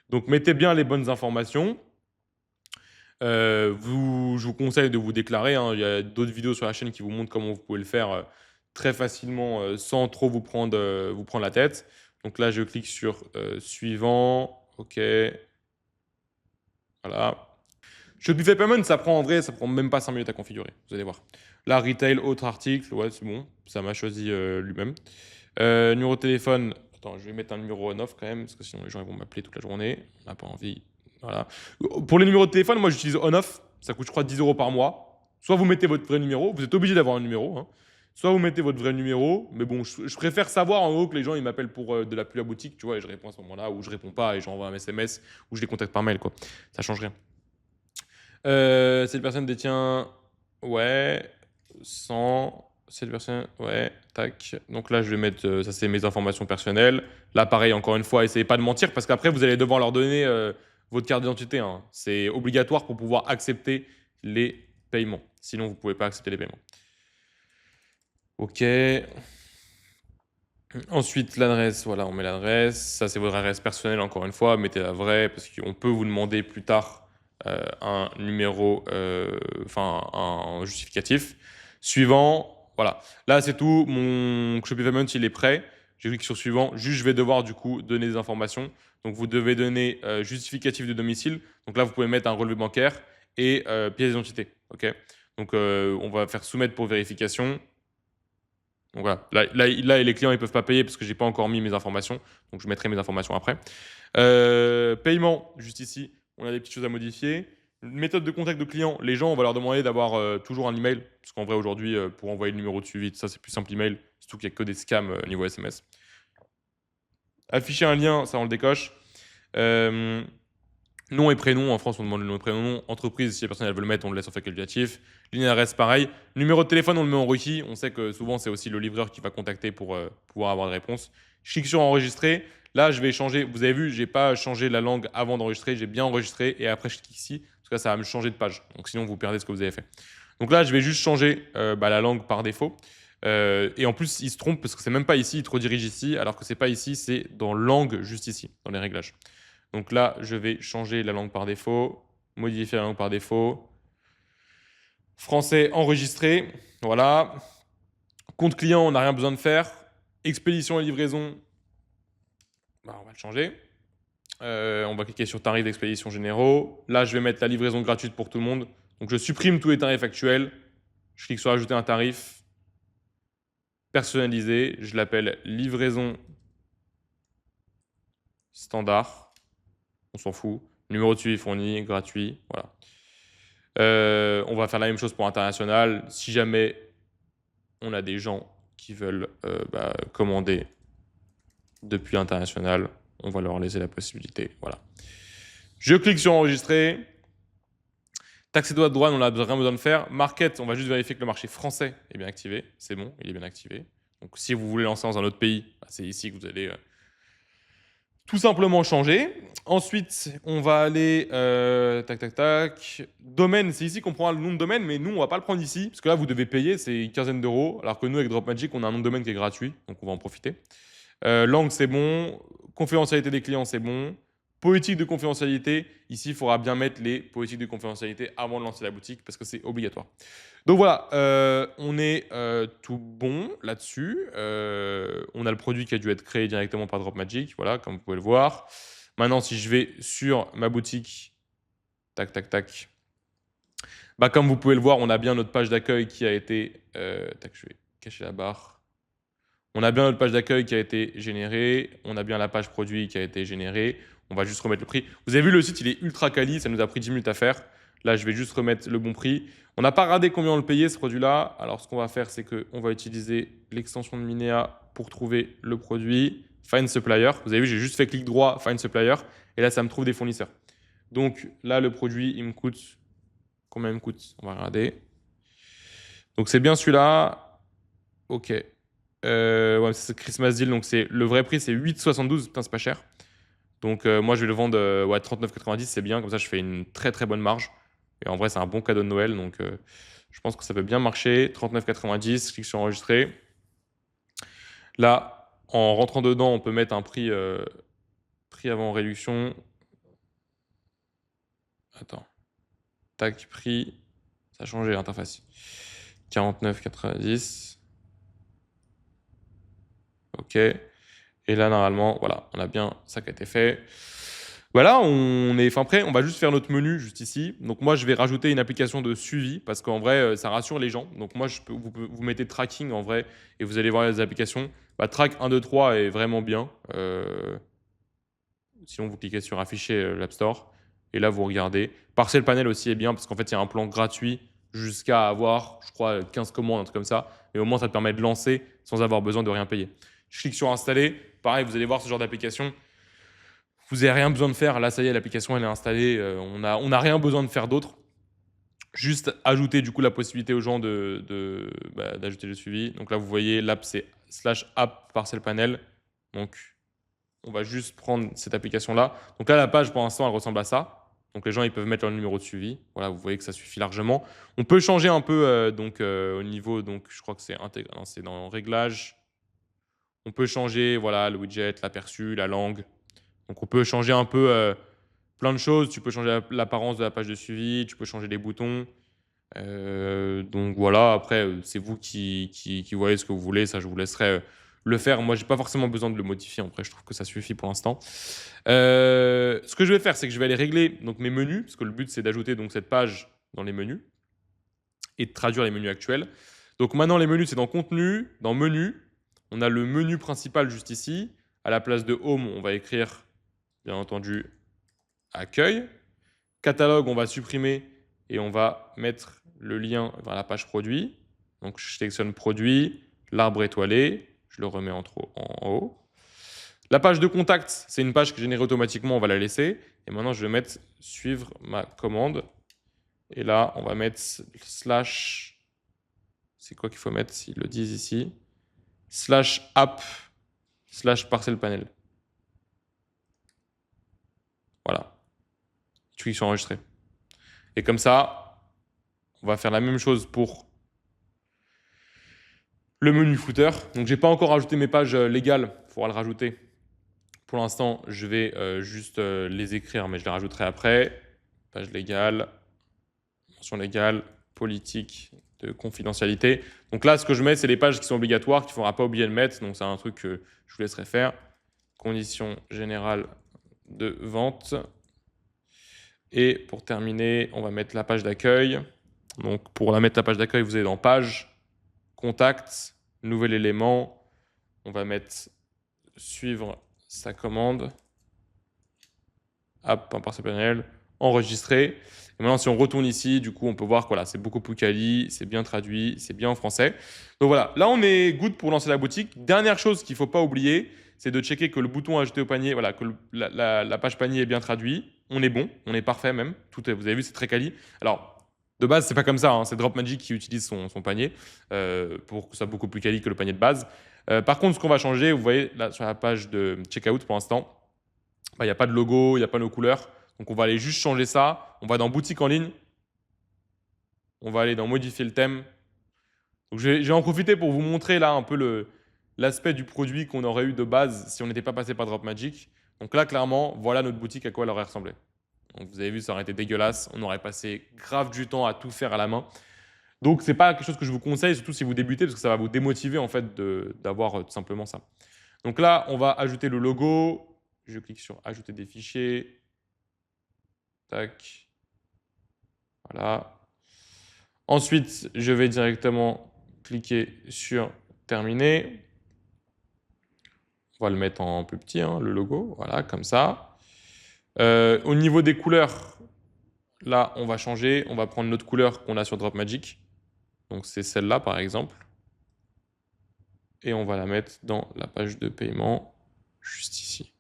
Donc mettez bien les bonnes informations. Je vous conseille de vous déclarer, hein. Il y a d'autres vidéos sur la chaîne qui vous montrent comment vous pouvez le faire très facilement sans trop vous prendre la tête. Donc là, je clique sur suivant. OK. Voilà. Shopify Payment, ça prend même pas 5 minutes à configurer. Vous allez voir. Là, retail, autre article. Ouais, c'est bon. Ça m'a choisi lui-même. Numéro de téléphone. Attends, je vais mettre un numéro on-off quand même, parce que sinon les gens ils vont m'appeler toute la journée. On n'a pas envie. Voilà. Pour les numéros de téléphone, moi j'utilise on-off. Ça coûte, je crois, 10 euros par mois. Soit vous mettez votre vrai numéro. Vous êtes obligé d'avoir un numéro, hein. Soit vous mettez votre vrai numéro. Mais bon, je préfère savoir en gros que les gens ils m'appellent pour de la pub à boutique, tu vois, et je réponds à ce moment-là, ou je réponds pas et j'envoie un SMS, ou je les contacte par mail, quoi. Ça change rien. Cette personne détient. Ouais. 100. Cette personne. Ouais. Tac. Donc là, je vais mettre. Ça, c'est mes informations personnelles. Là, pareil, encore une fois, essayez pas de mentir parce qu'après, vous allez devoir leur donner votre carte d'identité, hein. C'est obligatoire pour pouvoir accepter les paiements. Sinon, vous ne pouvez pas accepter les paiements. OK. Ensuite, l'adresse. Voilà, on met l'adresse. Ça, c'est votre adresse personnelle, encore une fois. Mettez la vraie parce qu'on peut vous demander plus tard un numéro, enfin un justificatif. Suivant, voilà. Là, c'est tout. Mon Shopify Payment, il est prêt. Je clique sur suivant. Juste, je vais devoir du coup donner des informations. Donc, vous devez donner justificatif de domicile. Donc là, vous pouvez mettre un relevé bancaire et pièce d'identité. OK. Donc, on va faire soumettre pour vérification. Donc voilà. Là, les clients, ils peuvent pas payer parce que j'ai pas encore mis mes informations. Donc, je mettrai mes informations après. Paiement, juste ici, on a des petites choses à modifier. Méthode de contact de client, les gens, on va leur demander d'avoir toujours un email. Parce qu'en vrai, aujourd'hui, pour envoyer le numéro de suivi, ça, c'est plus simple email. Surtout qu'il n'y a que des scams niveau SMS. Afficher un lien, ça, on le décoche. Euh, Nom et prénom, en France, on demande le nom et prénom. Entreprise, si la personne elle veut le mettre, on le laisse en facultatif. Ligne adresse, pareil. Numéro de téléphone, on le met en requis. On sait que souvent, c'est aussi le livreur qui va contacter pour pouvoir avoir des réponses. Je clique sur enregistrer. Là, je vais changer. Vous avez vu, j'ai pas changé la langue avant d'enregistrer. J'ai bien enregistré et après, je clique ici. Parce que là, ça va me changer de page. Donc sinon, vous perdez ce que vous avez fait. Donc là, je vais juste changer la langue par défaut. Et en plus, il se trompe parce que c'est même pas ici, il te redirige ici, alors que c'est pas ici, c'est dans langue juste ici, dans les réglages. Donc là, je vais changer la langue par défaut, modifier la langue par défaut. Français enregistré, voilà. Compte client, on n'a rien besoin de faire. Expédition et livraison, bah, on va le changer. On va cliquer sur tarifs d'expédition généraux. Là, je vais mettre la livraison gratuite pour tout le monde. Donc je supprime tous les tarifs actuels. Je clique sur ajouter un tarif personnalisé. Je l'appelle livraison standard. On s'en fout. Numéro de suivi fourni, gratuit. Voilà. On va faire la même chose pour international. Si jamais on a des gens qui veulent commander depuis international, on va leur laisser la possibilité. Voilà. Je clique sur enregistrer. Taxe et droits de douane, on n'a rien besoin de faire. Market, on va juste vérifier que le marché français est bien activé. C'est bon, il est bien activé. Donc si vous voulez lancer dans un autre pays, c'est ici que vous allez tout simplement changer. Ensuite, on va aller tac tac tac. Domaine, c'est ici qu'on prend le nom de domaine, mais nous on va pas le prendre ici parce que là vous devez payer, c'est une quinzaine d'euros, alors que nous avec Dropmagic on a un nom de domaine qui est gratuit, donc on va en profiter. Langue c'est bon, confidentialité des clients c'est bon. Politique de confidentialité, ici il faudra bien mettre les politiques de confidentialité avant de lancer la boutique parce que c'est obligatoire. Donc voilà, on est tout bon là-dessus. On a le produit qui a dû être créé directement par Dropmagic, voilà, comme vous pouvez le voir. Maintenant, si je vais sur ma boutique, tac, tac, tac, bah, comme vous pouvez le voir, on a bien notre page d'accueil qui a été... tac, je vais cacher la barre. On a bien notre page d'accueil qui a été générée. On a bien la page produit qui a été générée. On va juste remettre le prix. Vous avez vu, le site, il est ultra quali. Ça nous a pris 10 minutes à faire. Là, je vais juste remettre le bon prix. On n'a pas regardé combien on le payait, ce produit-là. Alors, ce qu'on va faire, c'est qu'on va utiliser l'extension de Minea pour trouver le produit. Find Supplier. Vous avez vu, j'ai juste fait clic droit, Find Supplier. Et là, ça me trouve des fournisseurs. Donc, là, le produit, il me coûte... Combien il me coûte? On va regarder. Donc, c'est bien celui-là. OK. Ouais, c'est Christmas Deal, donc c'est le vrai prix, c'est 8,72. Putain, c'est pas cher. Donc, moi, je vais le vendre ouais, 39,90, c'est bien. Comme ça, je fais une très très bonne marge. Et en vrai, c'est un bon cadeau de Noël. Donc, je pense que ça peut bien marcher. 39,90, je clique sur enregistrer. Là, en rentrant dedans, on peut mettre un prix, prix avant réduction. Attends. Tac, prix. Ça a changé l'interface. 49,90. OK. Et là, normalement, voilà, on a bien ça qui a été fait. Voilà, on est fin prêt. On va juste faire notre menu juste ici. Donc moi, je vais rajouter une application de suivi parce qu'en vrai, ça rassure les gens. Donc moi, vous mettez tracking en vrai et vous allez voir les applications. Bah, Track 1, 2, 3 est vraiment bien. Sinon, vous cliquez sur afficher l'App Store et là, vous regardez. Parcel Panel aussi est bien parce qu'en fait, il y a un plan gratuit jusqu'à avoir, je crois, 15 commandes, un truc comme ça. Et au moins, ça te permet de lancer sans avoir besoin de rien payer. Je clique sur installer. Pareil, vous allez voir ce genre d'application. Vous n'avez rien besoin de faire. Là, ça y est, l'application, elle est installée. On a rien besoin de faire d'autre. Juste ajouter du coup la possibilité aux gens d'ajouter le suivi. Donc là, vous voyez, l'app, c'est /app Parcel Panel. Donc, on va juste prendre cette application-là. Donc là, la page, pour l'instant, elle ressemble à ça. Donc les gens, ils peuvent mettre leur numéro de suivi. Voilà, vous voyez que ça suffit largement. On peut changer un peu au niveau, donc je crois que c'est dans Réglages. On peut changer voilà, le widget, l'aperçu, la langue. Donc on peut changer un peu plein de choses. Tu peux changer l'apparence de la page de suivi, tu peux changer les boutons. Donc voilà, après, c'est vous qui voyez ce que vous voulez. Ça, je vous laisserai le faire. Moi, j'ai pas forcément besoin de le modifier. Après, je trouve que ça suffit pour l'instant. Ce que je vais faire, c'est que je vais aller régler donc, mes menus, parce que le but, c'est d'ajouter donc cette page dans les menus et de traduire les menus actuels. Donc maintenant, les menus, c'est dans Contenu, dans Menu. On a le menu principal juste ici. À la place de Home, on va écrire, bien entendu, Accueil. Catalogue, on va supprimer et on va mettre le lien vers la page produit. Donc, je sélectionne Produit, l'arbre étoilé, je le remets en haut. La page de contact, c'est une page qui est générée automatiquement, on va la laisser. Et maintenant, je vais mettre Suivre ma commande. Et là, on va mettre slash, c'est quoi qu'il faut mettre, s'ils le disent ici, slash app, slash parcel panel. Voilà. Je clique sur enregistrer. Et comme ça, on va faire la même chose pour le menu footer. Donc, j'ai pas encore rajouté mes pages légales. Il faudra le rajouter. Pour l'instant, je vais juste les écrire, mais je les rajouterai après. Page légale, mention légale, politique de confidentialité. Donc là, ce que je mets, c'est les pages qui sont obligatoires, qu'il ne faudra pas oublier de mettre. Donc, c'est un truc que je vous laisserai faire. Conditions générales de vente. Et pour terminer, on va mettre la page d'accueil. Donc, pour la mettre la page d'accueil, vous allez dans Page, Contact, Nouvel élément. On va mettre Suivre sa commande. App, parcel panel, enregistrer. Et maintenant, si on retourne ici, du coup, on peut voir que voilà, c'est beaucoup plus quali, c'est bien traduit, c'est bien en français. Donc voilà, là, on est good pour lancer la boutique. Dernière chose qu'il ne faut pas oublier, c'est de checker que le bouton ajouter au panier, voilà, que la page panier est bien traduit. On est bon, on est parfait même. Vous avez vu, c'est très quali. Alors, de base, c'est pas comme ça. Hein. C'est Dropmagic qui utilise son panier pour que ça soit beaucoup plus quali que le panier de base. Par contre, ce qu'on va changer, vous voyez là sur la page de checkout pour l'instant, il n'y a pas de logo, il n'y a pas nos couleurs. Donc, on va aller juste changer ça. On va dans boutique en ligne. On va aller dans modifier le thème. Donc, je vais en profiter pour vous montrer là un peu l'aspect du produit qu'on aurait eu de base si on n'était pas passé par Dropmagic. Donc là, clairement, voilà notre boutique à quoi elle aurait ressemblé. Donc, vous avez vu, ça aurait été dégueulasse. On aurait passé grave du temps à tout faire à la main. Donc, ce n'est pas quelque chose que je vous conseille, surtout si vous débutez, parce que ça va vous démotiver en fait d'avoir tout simplement ça. Donc là, on va ajouter le logo. Je clique sur Ajouter des fichiers. Tac. Voilà. Ensuite, je vais directement cliquer sur Terminer. On va le mettre en plus petit, hein, le logo. Voilà, comme ça. Au niveau des couleurs, là, on va changer. On va prendre notre couleur qu'on a sur Dropmagic. Donc, c'est celle-là, par exemple. Et on va la mettre dans la page de paiement, juste ici.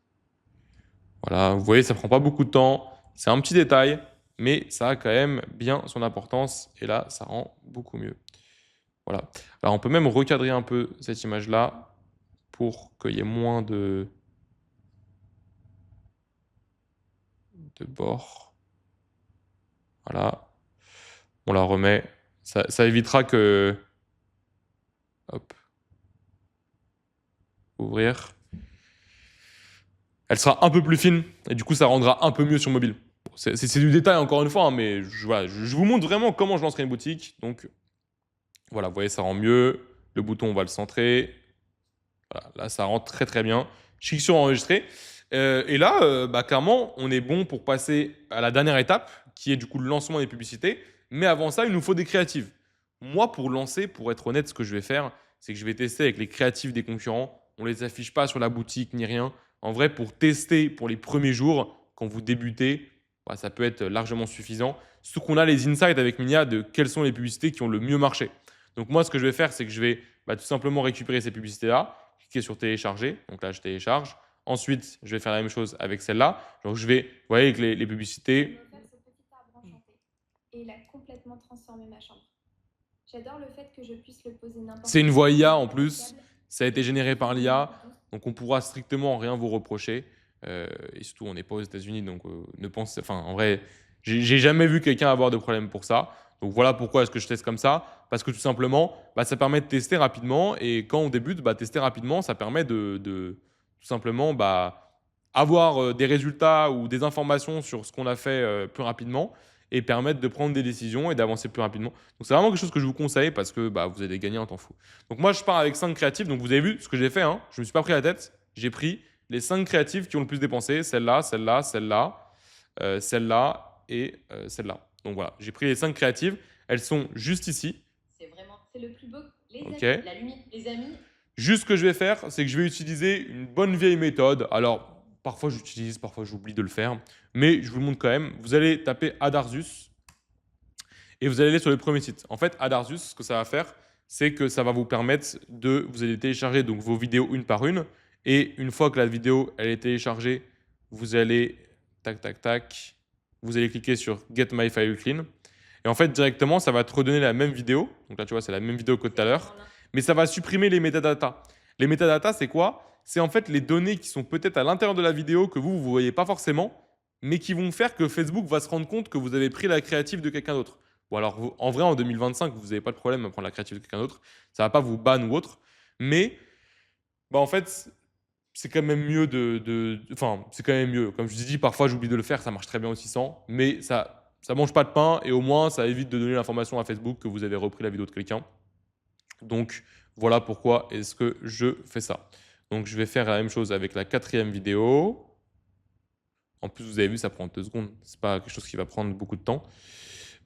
Voilà, vous voyez, ça ne prend pas beaucoup de temps. C'est un petit détail, mais ça a quand même bien son importance. Et là, ça rend beaucoup mieux. Voilà. Alors, on peut même recadrer un peu cette image-là pour qu'il y ait moins de bords. Voilà. On la remet. Ça évitera que... Hop. Ouvrir. Elle sera un peu plus fine et du coup, ça rendra un peu mieux sur mobile. Bon, c'est du détail encore une fois, hein, mais voilà, je vous montre vraiment comment je lancerai une boutique. Donc, voilà, vous voyez, ça rend mieux. Le bouton, on va le centrer. Voilà, là, ça rend très très bien. Je clique sur enregistrer. Et là, clairement, on est bon pour passer à la dernière étape, qui est du coup le lancement des publicités. Mais avant ça, il nous faut des créatives. Moi, pour lancer, pour être honnête, ce que je vais faire, c'est que je vais tester avec les créatifs des concurrents. On ne les affiche pas sur la boutique ni rien. En vrai, pour tester pour les premiers jours, quand vous débutez, ça peut être largement suffisant. Surtout qu'on a les insights avec Minia de quelles sont les publicités qui ont le mieux marché. Donc moi, ce que je vais faire, c'est que je vais tout simplement récupérer ces publicités-là, cliquer sur télécharger. Donc là, je télécharge. Ensuite, je vais faire la même chose avec celle-là. Donc je vais, vous voyez, avec les publicités. Je vais faire ce petit arbre enchanté. Et il a complètement transformé ma chambre. J'adore le fait que je puisse le poser n'importe où. C'est une voix IA en plus. Ça a été généré par l'IA. Donc on pourra strictement rien vous reprocher. Et surtout, on n'est pas aux États-Unis, donc ne pensez. Enfin, en vrai, j'ai jamais vu quelqu'un avoir de problème pour ça. Donc voilà pourquoi est-ce que je teste comme ça. Parce que tout simplement, ça permet de tester rapidement. Et quand on débute, tester rapidement, ça permet de tout simplement avoir des résultats ou des informations sur ce qu'on a fait plus rapidement et permettre de prendre des décisions et d'avancer plus rapidement. Donc c'est vraiment quelque chose que je vous conseille parce que bah, vous allez gagner un temps fou. Donc moi je pars avec 5 créatifs, donc vous avez vu ce que j'ai fait, hein. Je ne me suis pas pris la tête, j'ai pris les 5 créatifs qui ont le plus dépensé, celle-là, celle-là, celle-là, celle-là et celle-là. Donc voilà, j'ai pris les 5 créatives, elles sont juste ici. C'est le plus beau. Les Ok. amis, la limite, les amis. Juste ce que je vais faire, c'est que je vais utiliser une bonne vieille méthode. Alors, parfois j'utilise, parfois j'oublie de le faire, mais je vous le montre quand même. Vous allez taper Adarzus et vous allez aller sur le premier site. En fait, Adarzus, ce que ça va faire, c'est que ça va vous permettre de, vous allez télécharger donc vos vidéos une par une, et une fois que la vidéo elle est téléchargée, vous allez tac tac tac, vous allez cliquer sur Get My File Clean, et en fait directement ça va te redonner la même vidéo. Donc là tu vois c'est la même vidéo que tout à l'heure, mais ça va supprimer les métadatas. Les métadatas c'est quoi? C'est en fait les données qui sont peut-être à l'intérieur de la vidéo que vous ne voyez pas forcément, mais qui vont faire que Facebook va se rendre compte que vous avez pris la créative de quelqu'un d'autre. Bon, alors, en vrai, en 2025, vous n'avez pas de problème à prendre la créative de quelqu'un d'autre. Ça ne va pas vous ban ou autre. Mais, bah, en fait, c'est quand même mieux Enfin, c'est quand même mieux. Comme je vous ai dit, parfois, j'oublie de le faire. Ça marche très bien aussi sans. Mais ça mange pas de pain. Et au moins, ça évite de donner l'information à Facebook que vous avez repris la vidéo de quelqu'un. Donc, voilà pourquoi est-ce que je fais ça. Donc, je vais faire la même chose avec la 4e vidéo. En plus, vous avez vu, ça prend 2 secondes. C'est pas quelque chose qui va prendre beaucoup de temps.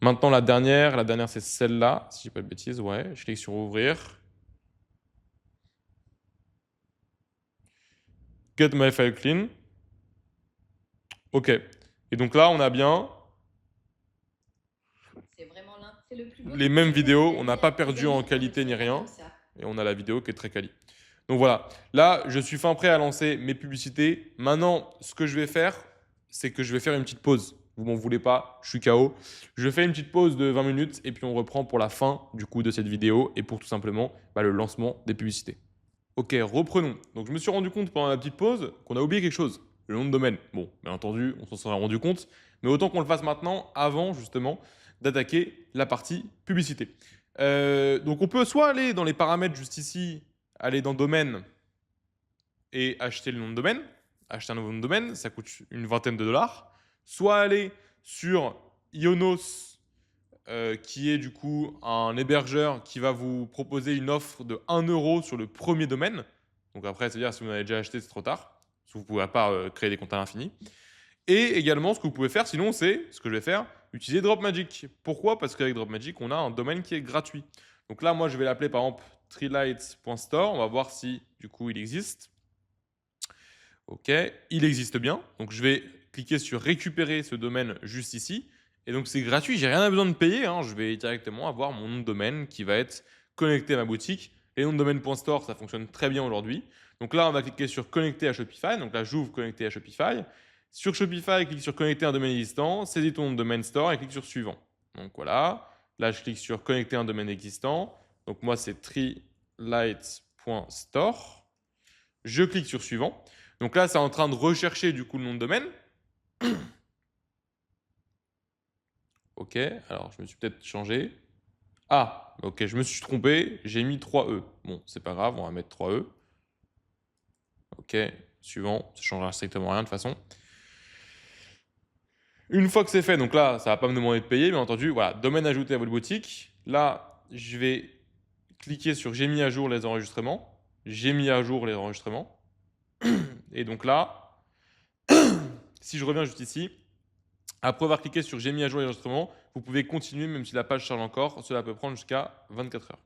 Maintenant, la dernière c'est celle-là, si je dis pas de bêtises, ouais. Je clique sur ouvrir. Get my file clean. Ok. Et donc là, on a bien les mêmes vidéos. On n'a pas perdu en qualité ni rien. Et on a la vidéo qui est très quali. Donc voilà. Là, je suis fin prêt à lancer mes publicités. Maintenant, ce que je vais faire, c'est que je vais faire une petite pause. Vous m'en voulez pas, je suis KO. Je fais une petite pause de 20 minutes et puis on reprend pour la fin du coup de cette vidéo et pour tout simplement le lancement des publicités. Ok, reprenons. Donc je me suis rendu compte pendant la petite pause qu'on a oublié quelque chose, le nom de domaine. Bon, bien entendu, on s'en serait rendu compte, mais autant qu'on le fasse maintenant, avant justement d'attaquer la partie publicité. Donc on peut soit aller dans les paramètres juste ici, aller dans domaine et acheter le nom de domaine, acheter un nouveau nom de domaine, ça coûte une vingtaine de dollars, soit aller sur Ionos, qui est du coup un hébergeur qui va vous proposer une offre de 1 euro sur le premier domaine. Donc après, c'est-à-dire si vous en avez déjà acheté, c'est trop tard. Parce que vous ne pouvez pas créer des comptes à l'infini. Et également, ce que vous pouvez faire, sinon, c'est ce que je vais faire, utiliser DropMagic. Pourquoi? Parce qu'avec DropMagic, on a un domaine qui est gratuit. Donc là, moi, je vais l'appeler par exemple treelights.store. On va voir si du coup il existe. Ok, il existe bien. Donc je vais cliquer sur récupérer ce domaine juste ici. Et donc c'est gratuit, j'ai rien besoin de payer, hein. Je vais directement avoir mon nom de domaine qui va être connecté à ma boutique. Les noms de domaine.store, ça fonctionne très bien aujourd'hui. Donc là, on va cliquer sur connecter à Shopify. Donc là, j'ouvre connecter à Shopify. Sur Shopify, clique sur connecter un domaine existant, saisis ton nom de domaine store et clique sur suivant. Donc voilà. Là, je clique sur connecter un domaine existant. Donc moi, c'est treelights.store. Je clique sur suivant. Donc là, c'est en train de rechercher du coup le nom de domaine. Ok, alors je me suis peut-être changé. Ah, ok, je me suis trompé, j'ai mis 3E. Bon, c'est pas grave, on va mettre 3E. Ok, suivant, ça ne changera strictement rien de toute façon. Une fois que c'est fait, donc là, ça va pas me demander de payer, bien entendu. Voilà, domaine ajouté à votre boutique. Là, je vais cliquer sur j'ai mis à jour les enregistrements. J'ai mis à jour les enregistrements. Et donc là, si je reviens juste ici, après avoir cliqué sur j'ai mis à jour les enregistrements, vous pouvez continuer même si la page charge encore. Cela peut prendre jusqu'à 24 heures.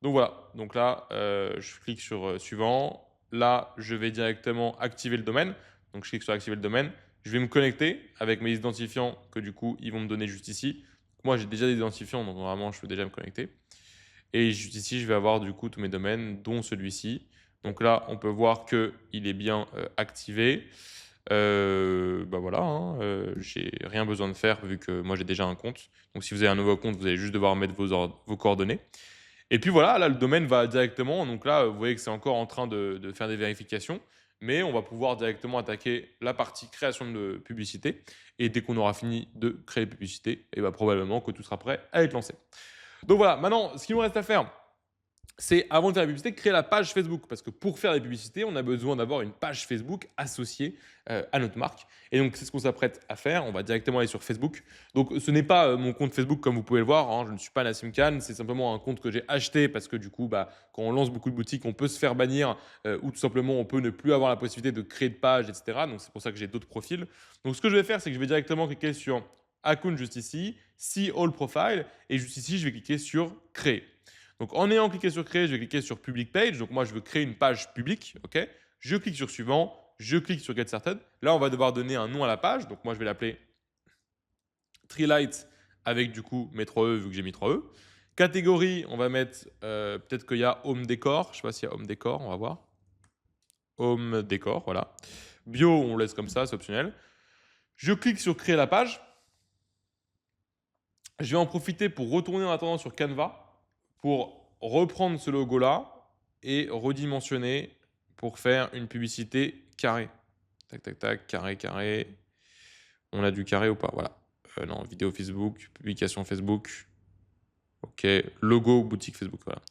Donc voilà, donc là, je clique sur suivant. Là, je vais directement activer le domaine. Donc je clique sur activer le domaine. Je vais me connecter avec mes identifiants que du coup, ils vont me donner juste ici. Moi, j'ai déjà des identifiants, donc normalement, je peux déjà me connecter. Et juste ici, je vais avoir du coup tous mes domaines, dont celui-ci. Donc là, on peut voir qu'il est bien activé. Bah voilà, hein, j'ai rien besoin de faire vu que moi j'ai déjà un compte. Donc si vous avez un nouveau compte, vous allez juste devoir mettre vos coordonnées. Et puis voilà, là le domaine va directement. Donc là, vous voyez que c'est encore en train de faire des vérifications. Mais on va pouvoir directement attaquer la partie création de publicité. Et dès qu'on aura fini de créer les publicités, et bah probablement que tout sera prêt à être lancé. Donc voilà, maintenant, ce qu'il nous reste à faire, c'est avant de faire la publicité, créer la page Facebook. Parce que pour faire la publicité, on a besoin d'avoir une page Facebook associée à notre marque. Et donc, c'est ce qu'on s'apprête à faire. On va directement aller sur Facebook. Donc, ce n'est pas mon compte Facebook comme vous pouvez le voir, hein. Je ne suis pas Nassim Khan. C'est simplement un compte que j'ai acheté parce que du coup, quand on lance beaucoup de boutiques, on peut se faire bannir ou tout simplement, on peut ne plus avoir la possibilité de créer de page, etc. Donc, c'est pour ça que j'ai d'autres profils. Donc, ce que je vais faire, c'est que je vais directement cliquer sur Account juste ici, See All Profile. Et juste ici, je vais cliquer sur Créer. Donc, en ayant cliqué sur créer, je vais cliquer sur public page. Donc, moi, je veux créer une page publique. Ok. Je clique sur suivant. Je clique sur get started. Là, on va devoir donner un nom à la page. Donc, moi, je vais l'appeler Treelight avec du coup mes 3 E vu que j'ai mis 3 E. Catégorie, on va mettre peut-être qu'il y a home décor. Je ne sais pas s'il y a home décor. On va voir. Home décor, voilà. Bio, on laisse comme ça, c'est optionnel. Je clique sur créer la page. Je vais en profiter pour retourner en attendant sur Canva pour reprendre ce logo-là et redimensionner pour faire une publicité carré. Tac, tac, tac, carré, carré. On a du carré ou pas? Voilà. Non, vidéo Facebook, publication Facebook. Ok, logo, boutique Facebook, voilà.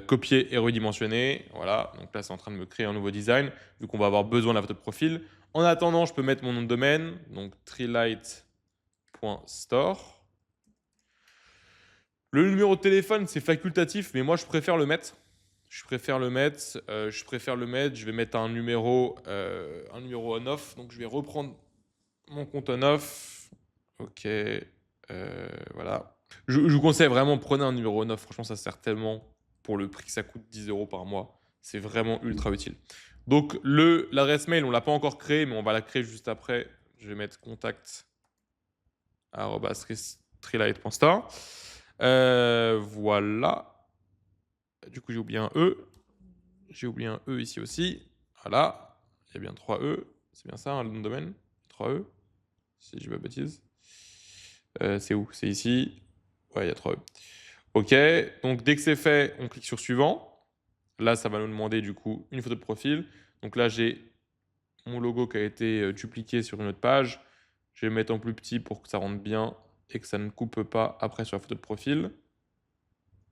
Copier et redimensionner. Voilà, donc là, c'est en train de me créer un nouveau design, vu qu'on va avoir besoin de la photo de profil. En attendant, je peux mettre mon nom de domaine, donc treelight.store. Le numéro de téléphone, c'est facultatif, mais moi, je préfère le mettre. Je préfère le mettre. Je vais mettre un numéro on-off. Donc, je vais reprendre mon compte on-off. Ok. Voilà. Je vous conseille vraiment, prenez un numéro on-off. Franchement, ça sert tellement pour le prix que ça coûte 10 € par mois. C'est vraiment ultra utile. Donc, l'adresse mail, on ne l'a pas encore créée, mais on va la créer juste après. Je vais mettre contact@treelight.store. Voilà. Du coup, j'ai oublié un E. J'ai oublié un E ici aussi. Voilà. Il y a bien 3 E. C'est bien ça, le nom de domaine 3 E. Si je ne dis pas de bêtises. C'est où? C'est ici. Ouais, il y a 3 E. Ok. Donc, dès que c'est fait, on clique sur suivant. Là, ça va nous demander du coup une photo de profil. Donc là, j'ai mon logo qui a été dupliqué sur une autre page. Je vais le mettre en plus petit pour que ça rentre bien et que ça ne coupe pas après sur la photo de profil.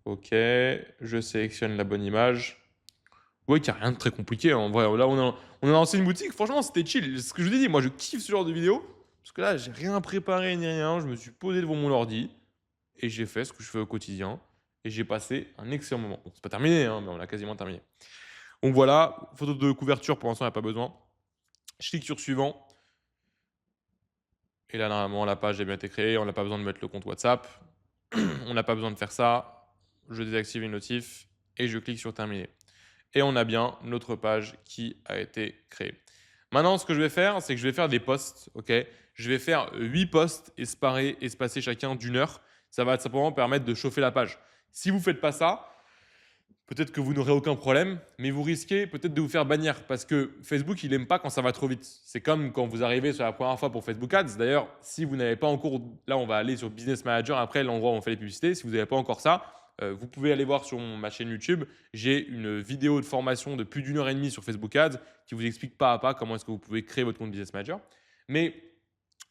Ok, je sélectionne la bonne image. Ouais, qu'il n'y a rien de très compliqué, hein. En vrai. Là, on a lancé une boutique. Franchement, c'était chill. C'est ce que je vous ai dit. Moi, je kiffe ce genre de vidéo. Parce que là, j'ai rien préparé ni rien. Je me suis posé devant mon ordi et j'ai fait ce que je fais au quotidien. Et j'ai passé un excellent moment. Bon, c'est pas terminé, hein, mais on a quasiment terminé. Donc voilà, photo de couverture, pour l'instant, il n'y a pas besoin. Je clique sur suivant. Et là, normalement, la page a bien été créée. On n'a pas besoin de mettre le compte WhatsApp. On n'a pas besoin de faire ça. Je désactive les notifs et je clique sur terminer. Et on a bien notre page qui a été créée. Maintenant, ce que je vais faire, c'est que je vais faire des posts. Ok, je vais faire 8 posts espacés chacun d'une heure. Ça va simplement permettre de chauffer la page. Si vous ne faites pas ça, peut-être que vous n'aurez aucun problème, mais vous risquez peut-être de vous faire bannir parce que Facebook, il n'aime pas quand ça va trop vite. C'est comme quand vous arrivez sur la première fois pour Facebook Ads. D'ailleurs, si vous n'avez pas encore, là, on va aller sur Business Manager après l'endroit où on fait les publicités. Si vous n'avez pas encore ça, vous pouvez aller voir sur ma chaîne YouTube. J'ai une vidéo de formation de plus d'1 h 30 sur Facebook Ads qui vous explique pas à pas comment est-ce que vous pouvez créer votre compte Business Manager. Mais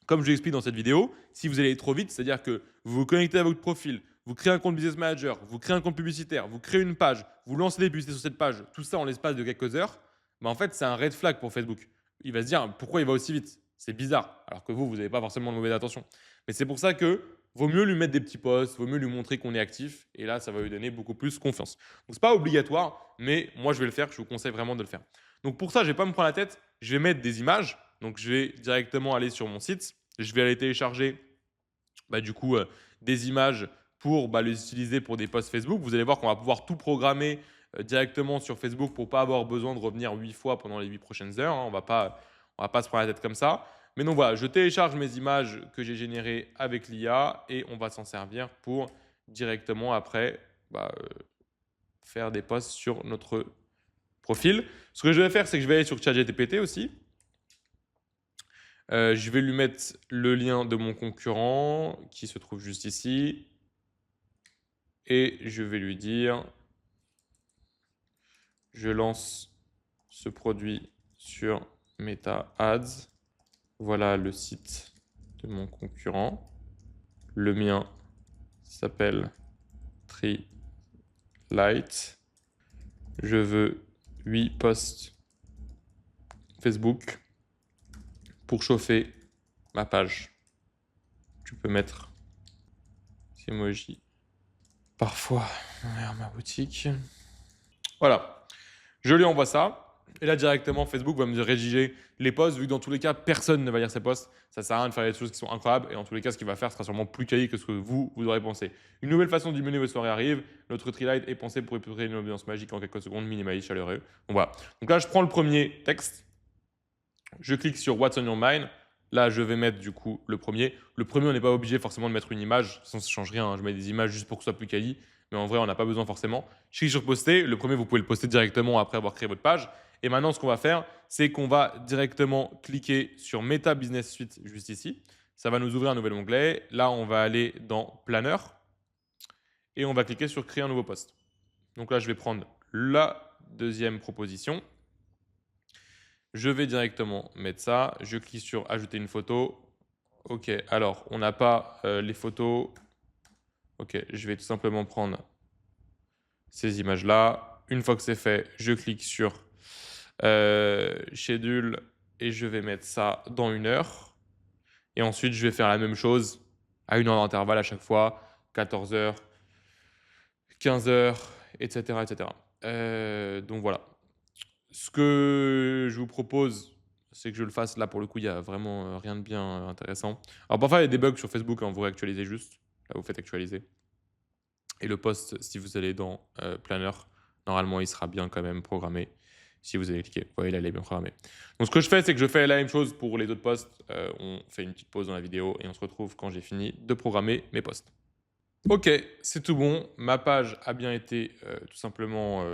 comme je l'explique dans cette vidéo, si vous allez trop vite, c'est-à-dire que vous vous connectez à votre profil, vous créez un compte Business Manager, vous créez un compte publicitaire, vous créez une page, vous lancez des publicités sur cette page, tout ça en l'espace de quelques heures, en fait, c'est un red flag pour Facebook. Il va se dire pourquoi il va aussi vite. C'est bizarre. Alors que vous n'avez pas forcément de mauvaise intention. Mais c'est pour ça que vaut mieux lui mettre des petits posts, vaut mieux lui montrer qu'on est actif. Et là, ça va lui donner beaucoup plus confiance. Donc, ce n'est pas obligatoire, mais moi, je vais le faire. Je vous conseille vraiment de le faire. Donc, pour ça, je ne vais pas me prendre la tête. Je vais mettre des images. Donc, je vais directement aller sur mon site. Je vais aller télécharger du coup des images pour les utiliser pour des posts Facebook. Vous allez voir qu'on va pouvoir tout programmer directement sur Facebook pour ne pas avoir besoin de revenir 8 fois pendant les 8 prochaines heures, hein. On va pas se prendre la tête comme ça. Mais donc voilà, je télécharge mes images que j'ai générées avec l'IA et on va s'en servir pour directement après faire des posts sur notre profil. Ce que je vais faire, c'est que je vais aller sur ChatGPT aussi. Je vais lui mettre le lien de mon concurrent qui se trouve juste ici. Et je vais lui dire, je lance ce produit sur Meta Ads. Voilà le site de mon concurrent. Le mien s'appelle Treelight. je veux 8 posts Facebook pour chauffer ma page. Tu peux mettre ces emojis parfois vers ma boutique. Voilà, je lui envoie ça. Et là, directement, Facebook va me rédiger les posts, vu que dans tous les cas, personne ne va lire ces posts. Ça sert à rien de faire des choses qui sont incroyables. Et dans tous les cas, ce qu'il va faire sera sûrement plus quali que ce que vous aurez pensé. Une nouvelle façon d'illuminer vos soirées arrive. Notre Tree-Light est pensé pour épurer une ambiance magique en quelques secondes, minimaliste, chaleureux. Donc voilà. Donc là, je prends le premier texte. Je clique sur What's on your mind. Là, je vais mettre du coup le premier. Le premier, on n'est pas obligé forcément de mettre une image. Sinon, ça ne change rien, hein. Je mets des images juste pour que ce soit plus quali. Mais en vrai, on n'a pas besoin forcément. Je clique sur poster. Le premier, vous pouvez le poster directement après avoir créé votre page. Et maintenant, ce qu'on va faire, c'est qu'on va directement cliquer sur Meta Business Suite juste ici. Ça va nous ouvrir un nouvel onglet. Là, on va aller dans Planner. Et on va cliquer sur Créer un nouveau post. Donc là, je vais prendre la deuxième proposition. Je vais directement mettre ça. Je clique sur Ajouter une photo. Ok, alors on n'a pas les photos. Ok, je vais tout simplement prendre ces images-là. Une fois que c'est fait, je clique sur Schedule et je vais mettre ça dans 1 heure. Et ensuite, je vais faire la même chose à 1 heure d'intervalle à chaque fois. 14 h, 15 h, etc. etc. Donc voilà. Ce que je vous propose, c'est que je le fasse. Là, pour le coup, il n'y a vraiment rien de bien intéressant. Alors, parfois, il y a des bugs sur Facebook, hein, vous réactualisez juste. Là, vous faites actualiser. Et le post, si vous allez dans Planner, normalement, il sera bien quand même programmé. Si vous allez cliquer, vous voyez, là, il est bien programmé. Donc, ce que je fais, c'est que je fais la même chose pour les autres posts. On fait une petite pause dans la vidéo et on se retrouve quand j'ai fini de programmer mes posts. Ok, c'est tout bon. Ma page a bien été tout simplement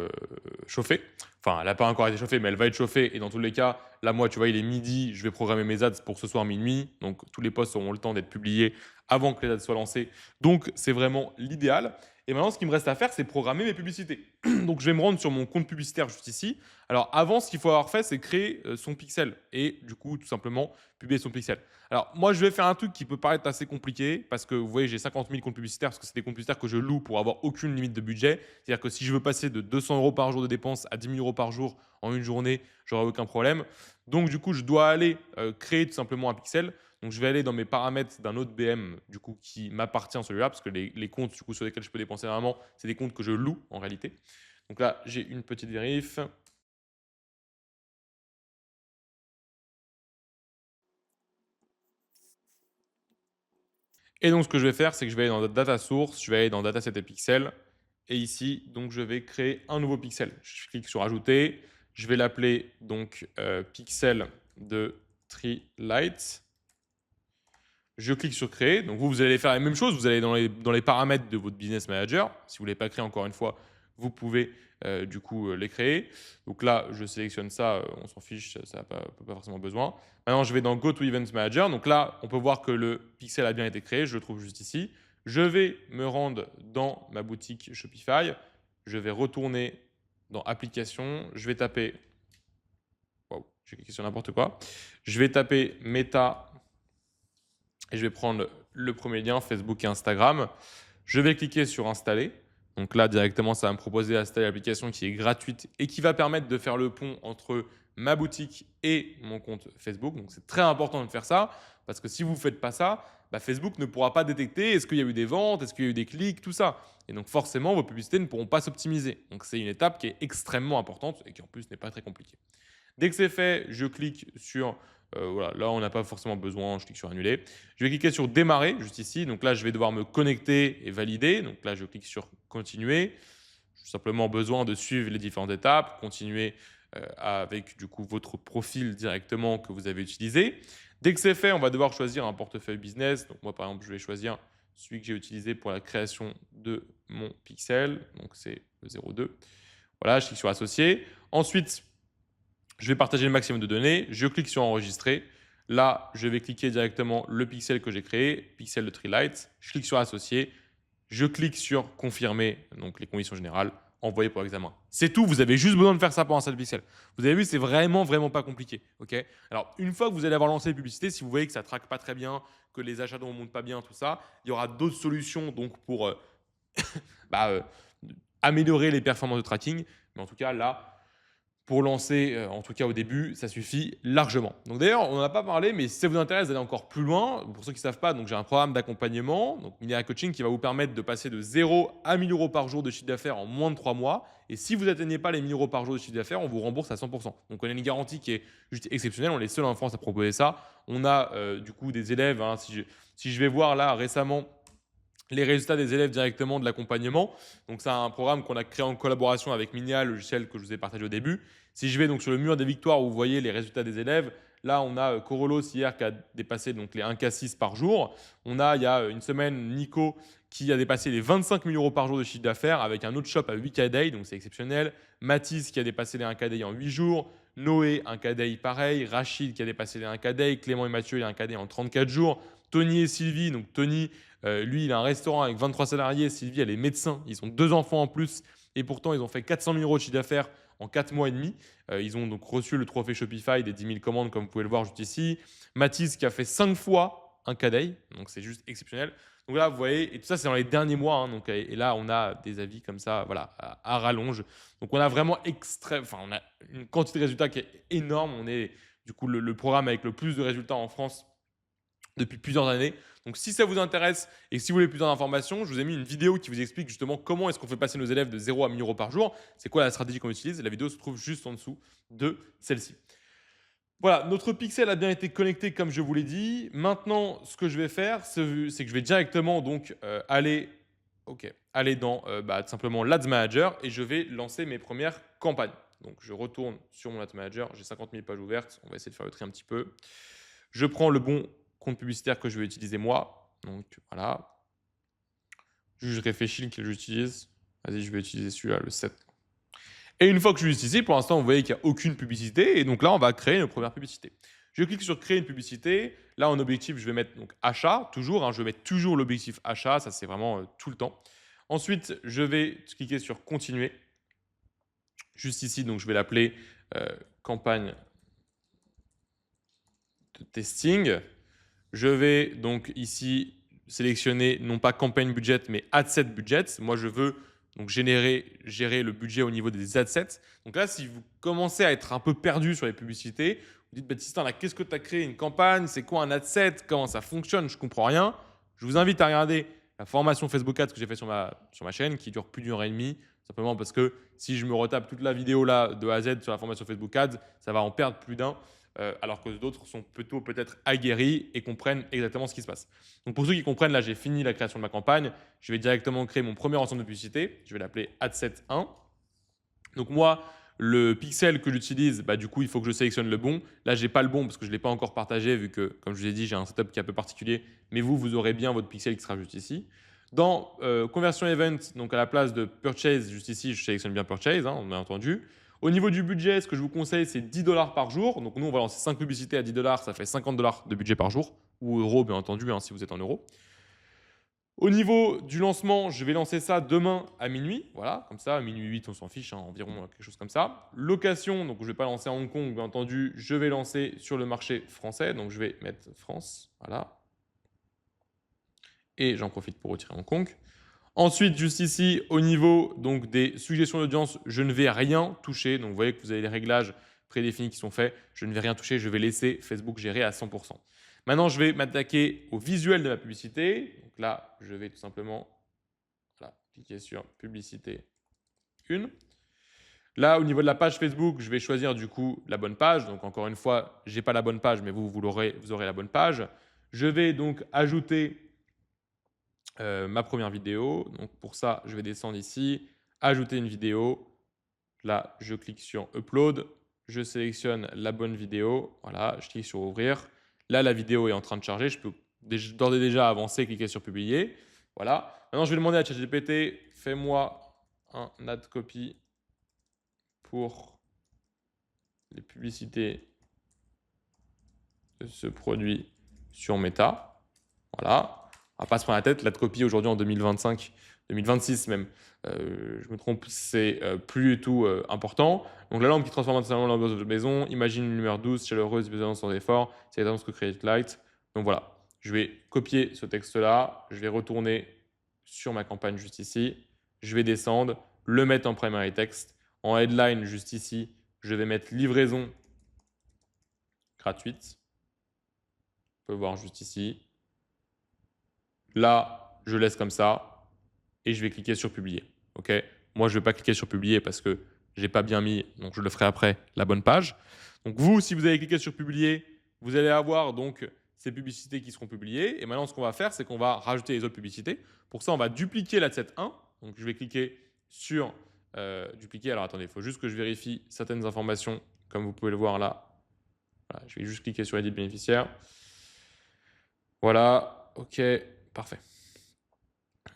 chauffée. Enfin, elle n'a pas encore été chauffée, mais elle va être chauffée. Et dans tous les cas, là, moi, tu vois, il est midi. Je vais programmer mes ads pour ce soir minuit. Donc, tous les posts auront le temps d'être publiés avant que les ads soient lancés. Donc, c'est vraiment l'idéal. Et maintenant, ce qu'il me reste à faire, c'est programmer mes publicités. Donc, je vais me rendre sur mon compte publicitaire juste ici. Alors, avant, ce qu'il faut avoir fait, c'est créer son pixel. Et du coup, tout simplement, publier son pixel. Alors, moi, je vais faire un truc qui peut paraître assez compliqué parce que vous voyez, j'ai 50 000 comptes publicitaires parce que c'est des comptes publicitaires que je loue pour avoir aucune limite de budget. C'est-à-dire que si je veux passer de 200 € par jour de dépenses à 10 000 € par jour en une journée, j'aurai aucun problème. Donc, du coup, je dois aller créer tout simplement un pixel. Donc, je vais aller dans mes paramètres d'un autre BM du coup, qui m'appartient celui-là parce que les comptes du coup, sur lesquels je peux dépenser vraiment, c'est des comptes que je loue en réalité. Donc là, j'ai une petite vérif. Et donc, ce que je vais faire, c'est que je vais aller dans Data Source, je vais aller dans Dataset et Pixel. Et ici, donc, je vais créer un nouveau pixel. Je clique sur Ajouter. Je vais l'appeler donc Pixel de Tree-Light. Je clique sur Créer. Donc, vous allez faire la même chose. Vous allez dans les paramètres de votre Business Manager. Si vous ne l'avez pas créé encore une fois, vous pouvez du coup les créer. Donc là, je sélectionne ça. On s'en fiche, ça n'a pas forcément besoin. Maintenant, je vais dans Go to Event Manager. Donc là, on peut voir que le pixel a bien été créé. Je le trouve juste ici. Je vais me rendre dans ma boutique Shopify. Je vais retourner dans Applications. Je vais taper. Wow, j'ai cliqué sur n'importe quoi. Je vais taper Meta et je vais prendre le premier lien, Facebook et Instagram. Je vais cliquer sur Installer. Donc là, directement, ça va me proposer d'installer l'application qui est gratuite et qui va permettre de faire le pont entre ma boutique et mon compte Facebook. Donc c'est très important de faire ça parce que si vous ne faites pas ça, Facebook ne pourra pas détecter est-ce qu'il y a eu des ventes, est-ce qu'il y a eu des clics, tout ça. Et donc forcément, vos publicités ne pourront pas s'optimiser. Donc c'est une étape qui est extrêmement importante et qui en plus n'est pas très compliquée. Dès que c'est fait, je clique sur voilà, là, on n'a pas forcément besoin. Je clique sur Annuler. Je vais cliquer sur Démarrer, juste ici. Donc là, je vais devoir me connecter et valider. Donc là, je clique sur Continuer. J'ai simplement besoin de suivre les différentes étapes. Continuer avec du coup votre profil directement que vous avez utilisé. Dès que c'est fait, on va devoir choisir un portefeuille business. Donc moi, par exemple, je vais choisir celui que j'ai utilisé pour la création de mon pixel. Donc c'est le 02. Voilà, je clique sur Associer. Ensuite, je vais partager le maximum de données. Je clique sur Enregistrer. Là, je vais cliquer directement le pixel que j'ai créé, pixel de Tree-Light. Je clique sur Associer. Je clique sur Confirmer, donc les conditions générales, envoyer pour examen. C'est tout, vous avez juste besoin de faire ça pour un seul pixel. Vous avez vu, c'est vraiment, vraiment pas compliqué. Ok. Alors, une fois que vous allez avoir lancé les publicités, si vous voyez que ça ne traque pas très bien, que les achats ne montent pas bien, tout ça, il y aura d'autres solutions donc, pour améliorer les performances de tracking. Mais en tout cas, là, pour lancer, en tout cas au début, ça suffit largement. Donc d'ailleurs, on n'en a pas parlé, mais si ça vous intéresse d'aller encore plus loin, pour ceux qui ne savent pas, donc j'ai un programme d'accompagnement, donc Millionaire Coaching, qui va vous permettre de passer de 0 à 1 000 euros par jour de chiffre d'affaires en moins de 3 mois. Et si vous n'atteignez pas les 1 000 euros par jour de chiffre d'affaires, on vous rembourse à 100%. Donc on a une garantie qui est juste exceptionnelle. On est les seuls en France à proposer ça. On a du coup des élèves, hein, si je vais voir là récemment les résultats des élèves directement de l'accompagnement. Donc, c'est un programme qu'on a créé en collaboration avec Minia, le logiciel que je vous ai partagé au début. Si je vais donc sur le mur des victoires où vous voyez les résultats des élèves, là, on a Corolos hier qui a dépassé donc les 1K6 par jour. On a, il y a une semaine, Nico qui a dépassé les 25 000 euros par jour de chiffre d'affaires avec un autre shop à 8K day, donc c'est exceptionnel. Mathis qui a dépassé les 1K day en 8 jours. Noé, 1K day pareil. Rachid qui a dépassé les 1K day. Clément et Mathieu, les 1K day en 34 jours. Tony et Sylvie, donc Tony, lui, il a un restaurant avec 23 salariés. Sylvie, elle est médecin. Ils ont 2 enfants en plus. Et pourtant, ils ont fait 400 000 euros de chiffre d'affaires en 4 mois et demi. Ils ont donc reçu le trophée Shopify des 10 000 commandes, comme vous pouvez le voir juste ici. Mathis qui a fait 5 fois un K-Day. Donc, c'est juste exceptionnel. Donc là, vous voyez, et tout ça, c'est dans les derniers mois. Hein, donc, et là, on a des avis comme ça, voilà, à rallonge. Donc, on a vraiment on a une quantité de résultats qui est énorme. On est du coup le programme avec le plus de résultats en France depuis plusieurs années. Donc, si ça vous intéresse et si vous voulez plus d'informations, je vous ai mis une vidéo qui vous explique justement comment est-ce qu'on fait passer nos élèves de 0 à 1 000 euros par jour. C'est quoi la stratégie qu'on utilise. La vidéo se trouve juste en dessous de celle-ci. Voilà, notre pixel a bien été connecté comme je vous l'ai dit. Maintenant, ce que je vais faire, c'est que je vais directement donc aller dans tout simplement l'Ads Manager et je vais lancer mes premières campagnes. Donc, je retourne sur mon Ads Manager. J'ai 50 000 pages ouvertes. On va essayer de faire le tri un petit peu. Je prends le bon compte publicitaire que je vais utiliser moi. Donc, voilà. Je réfléchis lequel j'utilise. Vas-y, je vais utiliser celui-là, le 7. Et une fois que je suis ici, pour l'instant, vous voyez qu'il n'y a aucune publicité. Et donc là, on va créer une première publicité. Je clique sur créer une publicité. Là, en objectif, je vais mettre donc achat, toujours. Hein, je vais mettre toujours l'objectif achat. Ça, c'est vraiment tout le temps. Ensuite, je vais cliquer sur continuer. Juste ici, donc je vais l'appeler campagne de testing. Je vais donc ici sélectionner non pas campagne budget, mais ad set budget. Moi, je veux donc gérer le budget au niveau des ad sets. Donc là, si vous commencez à être un peu perdu sur les publicités, vous dites, Baptiste, là, qu'est-ce que tu as créé une campagne? C'est quoi un ad set? Comment ça fonctionne? Je ne comprends rien. Je vous invite à regarder la formation Facebook Ads que j'ai fait sur ma chaîne qui dure plus d'une heure et demie. Simplement parce que si je me retape toute la vidéo là de A à Z sur la formation Facebook Ads, ça va en perdre plus d'un. Alors que d'autres sont plutôt peut-être aguerris et comprennent exactement ce qui se passe. Donc pour ceux qui comprennent, là j'ai fini la création de ma campagne. Je vais directement créer mon premier ensemble de publicité. Je vais l'appeler Adset 1. Donc moi, le pixel que j'utilise, du coup, il faut que je sélectionne le bon. Là, je n'ai pas le bon parce que je ne l'ai pas encore partagé vu que, comme je vous ai dit, j'ai un setup qui est un peu particulier. Mais vous aurez bien votre pixel qui sera juste ici. Dans Conversion Event, donc à la place de Purchase, juste ici, je sélectionne bien Purchase, hein, bien entendu. Au niveau du budget, ce que je vous conseille, c'est 10 $ par jour. Donc nous, on va lancer 5 publicités à 10 $, ça fait 50 $ de budget par jour. Ou euros, bien entendu, hein, si vous êtes en euros. Au niveau du lancement, je vais lancer ça demain à minuit. Voilà, comme ça, à minuit 8, on s'en fiche, hein, environ quelque chose comme ça. Location, donc je ne vais pas lancer à Hong Kong, bien entendu. Je vais lancer sur le marché français. Donc je vais mettre France. Voilà. Et j'en profite pour retirer Hong Kong. Ensuite, juste ici, au niveau donc, des suggestions d'audience, je ne vais rien toucher. Donc, vous voyez que vous avez les réglages prédéfinis qui sont faits. Je ne vais rien toucher. Je vais laisser Facebook gérer à 100%. Maintenant, je vais m'attaquer au visuel de ma publicité. Donc là, je vais tout simplement cliquer sur publicité 1. Là, au niveau de la page Facebook, je vais choisir du coup la bonne page. Donc, encore une fois, je n'ai pas la bonne page, mais vous aurez la bonne page. Je vais donc ajouter ma première vidéo. Donc pour ça, je vais descendre ici, ajouter une vidéo. Là, je clique sur Upload. Je sélectionne la bonne vidéo. Voilà, je clique sur Ouvrir. Là, la vidéo est en train de charger. Je peux d'ores et déjà avancer, cliquer sur Publier. Voilà. Maintenant, je vais demander à ChatGPT, fais-moi un ad copy pour les publicités de ce produit sur Meta. Voilà. On va pas se prendre la tête, l'ad copy aujourd'hui en 2025, 2026 même, je me trompe, c'est plus du tout important. Donc la lampe qui transforme intégralement l'ambiance de votre maison, imagine une lumière douce, chaleureuse, bienveillante sans effort, c'est exactement ce que Create Light. Donc voilà, je vais copier ce texte-là, je vais retourner sur ma campagne juste ici, je vais descendre, le mettre en primary text. En headline, juste ici, je vais mettre livraison gratuite. On peut voir juste ici. Là, je laisse comme ça et je vais cliquer sur publier. Ok. Moi, je ne vais pas cliquer sur publier parce que je n'ai pas bien mis, donc je le ferai après, la bonne page. Donc vous, si vous allez cliquer sur publier, vous allez avoir donc ces publicités qui seront publiées. Et maintenant, ce qu'on va faire, c'est qu'on va rajouter les autres publicités. Pour ça, on va dupliquer l'adset 1. Donc je vais cliquer sur dupliquer. Alors attendez, il faut juste que je vérifie certaines informations, comme vous pouvez le voir là. Voilà, je vais juste cliquer sur Edit bénéficiaire. Voilà, ok, parfait.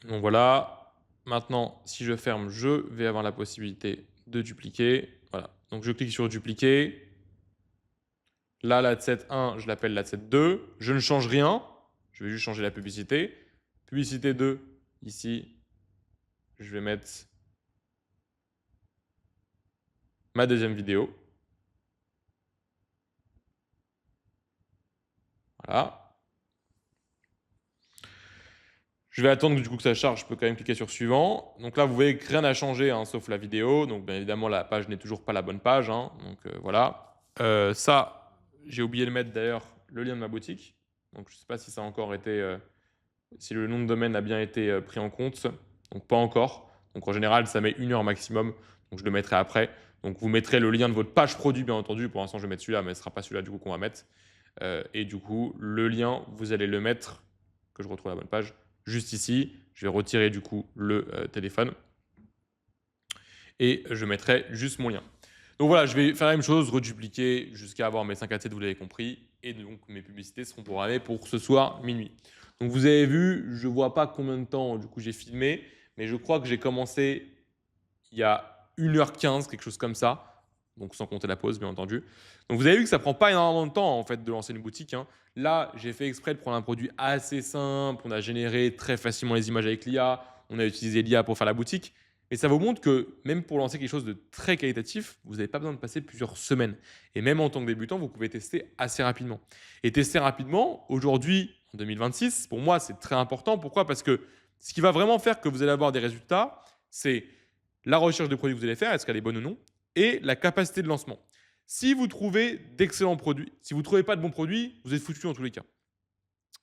Donc voilà. Maintenant, si je ferme, je vais avoir la possibilité de dupliquer. Voilà. Donc je clique sur dupliquer. Là, l'adset 1, je l'appelle l'adset 2. Je ne change rien. Je vais juste changer la publicité. Publicité 2, ici, je vais mettre ma deuxième vidéo. Voilà. Je vais attendre du coup que ça charge, je peux quand même cliquer sur suivant. Donc là, vous voyez que rien n'a changé, hein, sauf la vidéo. Donc bien évidemment, la page n'est toujours pas la bonne page. Hein. Donc voilà. Ça, j'ai oublié de mettre d'ailleurs le lien de ma boutique. Donc je ne sais pas si ça a encore été, si le nom de domaine a bien été pris en compte. Donc pas encore. Donc en général, ça met 1 heure maximum. Donc je le mettrai après. Donc vous mettrez le lien de votre page produit, bien entendu. Pour l'instant, je vais mettre celui-là, mais ce ne sera pas celui-là du coup qu'on va mettre. Et du coup, le lien, vous allez le mettre, que je retrouve la bonne page, juste ici. Je vais retirer du coup le téléphone et je mettrai juste mon lien. Donc voilà, je vais faire la même chose, redupliquer jusqu'à avoir mes 5 à 7, vous l'avez compris. Et donc mes publicités seront programmées pour ce soir minuit. Donc vous avez vu, je ne vois pas combien de temps du coup j'ai filmé, mais je crois que j'ai commencé il y a 1h15, quelque chose comme ça. Donc sans compter la pause, bien entendu. Donc vous avez vu que ça prend pas énormément de temps en fait de lancer une boutique. Hein. Là, j'ai fait exprès de prendre un produit assez simple. On a généré très facilement les images avec l'IA. On a utilisé l'IA pour faire la boutique. Et ça vous montre que même pour lancer quelque chose de très qualitatif, vous n'avez pas besoin de passer plusieurs semaines. Et même en tant que débutant, vous pouvez tester assez rapidement. Et tester rapidement, aujourd'hui, en 2026, pour moi, c'est très important. Pourquoi? Parce que ce qui va vraiment faire que vous allez avoir des résultats, c'est la recherche de produits que vous allez faire, est-ce qu'elle est bonne ou non, et la capacité de lancement. Si vous trouvez d'excellents produits, si vous ne trouvez pas de bons produits, vous êtes foutu en tous les cas.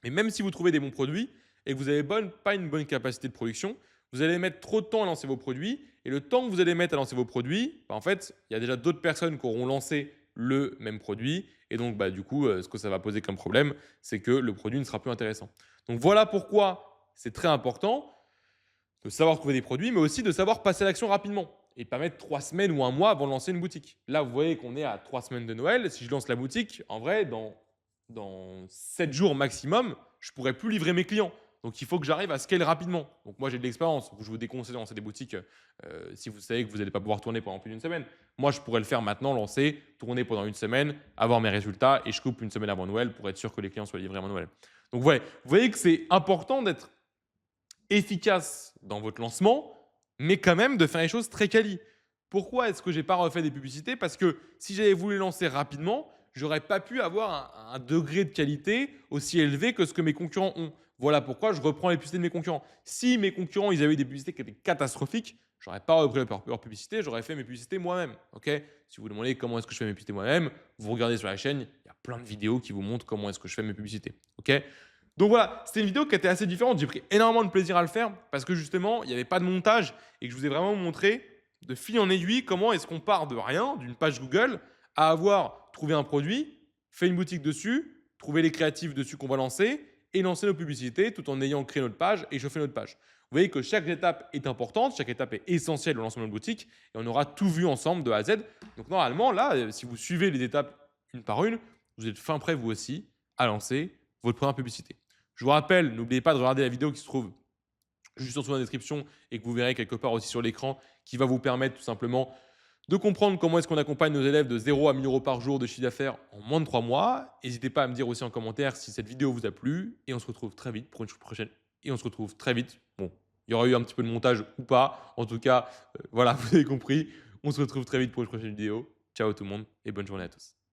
Mais même si vous trouvez des bons produits et que vous n'avez pas une bonne capacité de production, vous allez mettre trop de temps à lancer vos produits. Et le temps que vous allez mettre à lancer vos produits, en fait, il y a déjà d'autres personnes qui auront lancé le même produit. Et donc, du coup, ce que ça va poser comme problème, c'est que le produit ne sera plus intéressant. Donc voilà pourquoi c'est très important de savoir trouver des produits, mais aussi de savoir passer à l'action rapidement et pas mettre 3 semaines ou un mois avant de lancer une boutique. Là, vous voyez qu'on est à 3 semaines de Noël. Si je lance la boutique, en vrai, dans 7 jours maximum, je ne pourrai plus livrer mes clients. Donc, il faut que j'arrive à scaler rapidement. Donc, moi, j'ai de l'expérience. Je vous déconseille de lancer des boutiques si vous savez que vous n'allez pas pouvoir tourner pendant plus d'une semaine. Moi, je pourrais le faire maintenant, lancer, tourner pendant une semaine, avoir mes résultats et je coupe une semaine avant Noël pour être sûr que les clients soient livrés avant Noël. Donc, vous voyez que c'est important d'être efficace dans votre lancement, mais quand même de faire les choses très quali. Pourquoi est-ce que j'ai pas refait des publicités? Parce que si j'avais voulu lancer rapidement, j'aurais pas pu avoir un degré de qualité aussi élevé que ce que mes concurrents ont. Voilà pourquoi je reprends les publicités de mes concurrents. Si mes concurrents ils avaient des publicités qui étaient catastrophiques, j'aurais pas repris leur publicité, j'aurais fait mes publicités moi-même. Ok? Si vous vous demandez comment est-ce que je fais mes publicités moi-même, vous regardez sur la chaîne, il y a plein de vidéos qui vous montrent comment est-ce que je fais mes publicités. Ok? Donc voilà, c'était une vidéo qui était assez différente. J'ai pris énormément de plaisir à le faire parce que justement, il n'y avait pas de montage et que je vous ai vraiment montré de fil en aiguille comment est-ce qu'on part de rien, d'une page Google, à avoir trouvé un produit, fait une boutique dessus, trouvé les créatifs dessus qu'on va lancer et lancer nos publicités tout en ayant créé notre page et chauffé notre page. Vous voyez que chaque étape est importante, chaque étape est essentielle au lancement de boutique et on aura tout vu ensemble de A à Z. Donc normalement, là, si vous suivez les étapes une par une, vous êtes fin prêt vous aussi à lancer votre première publicité. Je vous rappelle, n'oubliez pas de regarder la vidéo qui se trouve juste en dessous dans la description et que vous verrez quelque part aussi sur l'écran qui va vous permettre tout simplement de comprendre comment est-ce qu'on accompagne nos élèves de 0 à 1000 euros par jour de chiffre d'affaires en moins de 3 mois. N'hésitez pas à me dire aussi en commentaire si cette vidéo vous a plu et on se retrouve très vite pour une prochaine. Et on se retrouve très vite. Bon, il y aura eu un petit peu de montage ou pas. En tout cas, voilà, vous avez compris. On se retrouve très vite pour une prochaine vidéo. Ciao tout le monde et bonne journée à tous.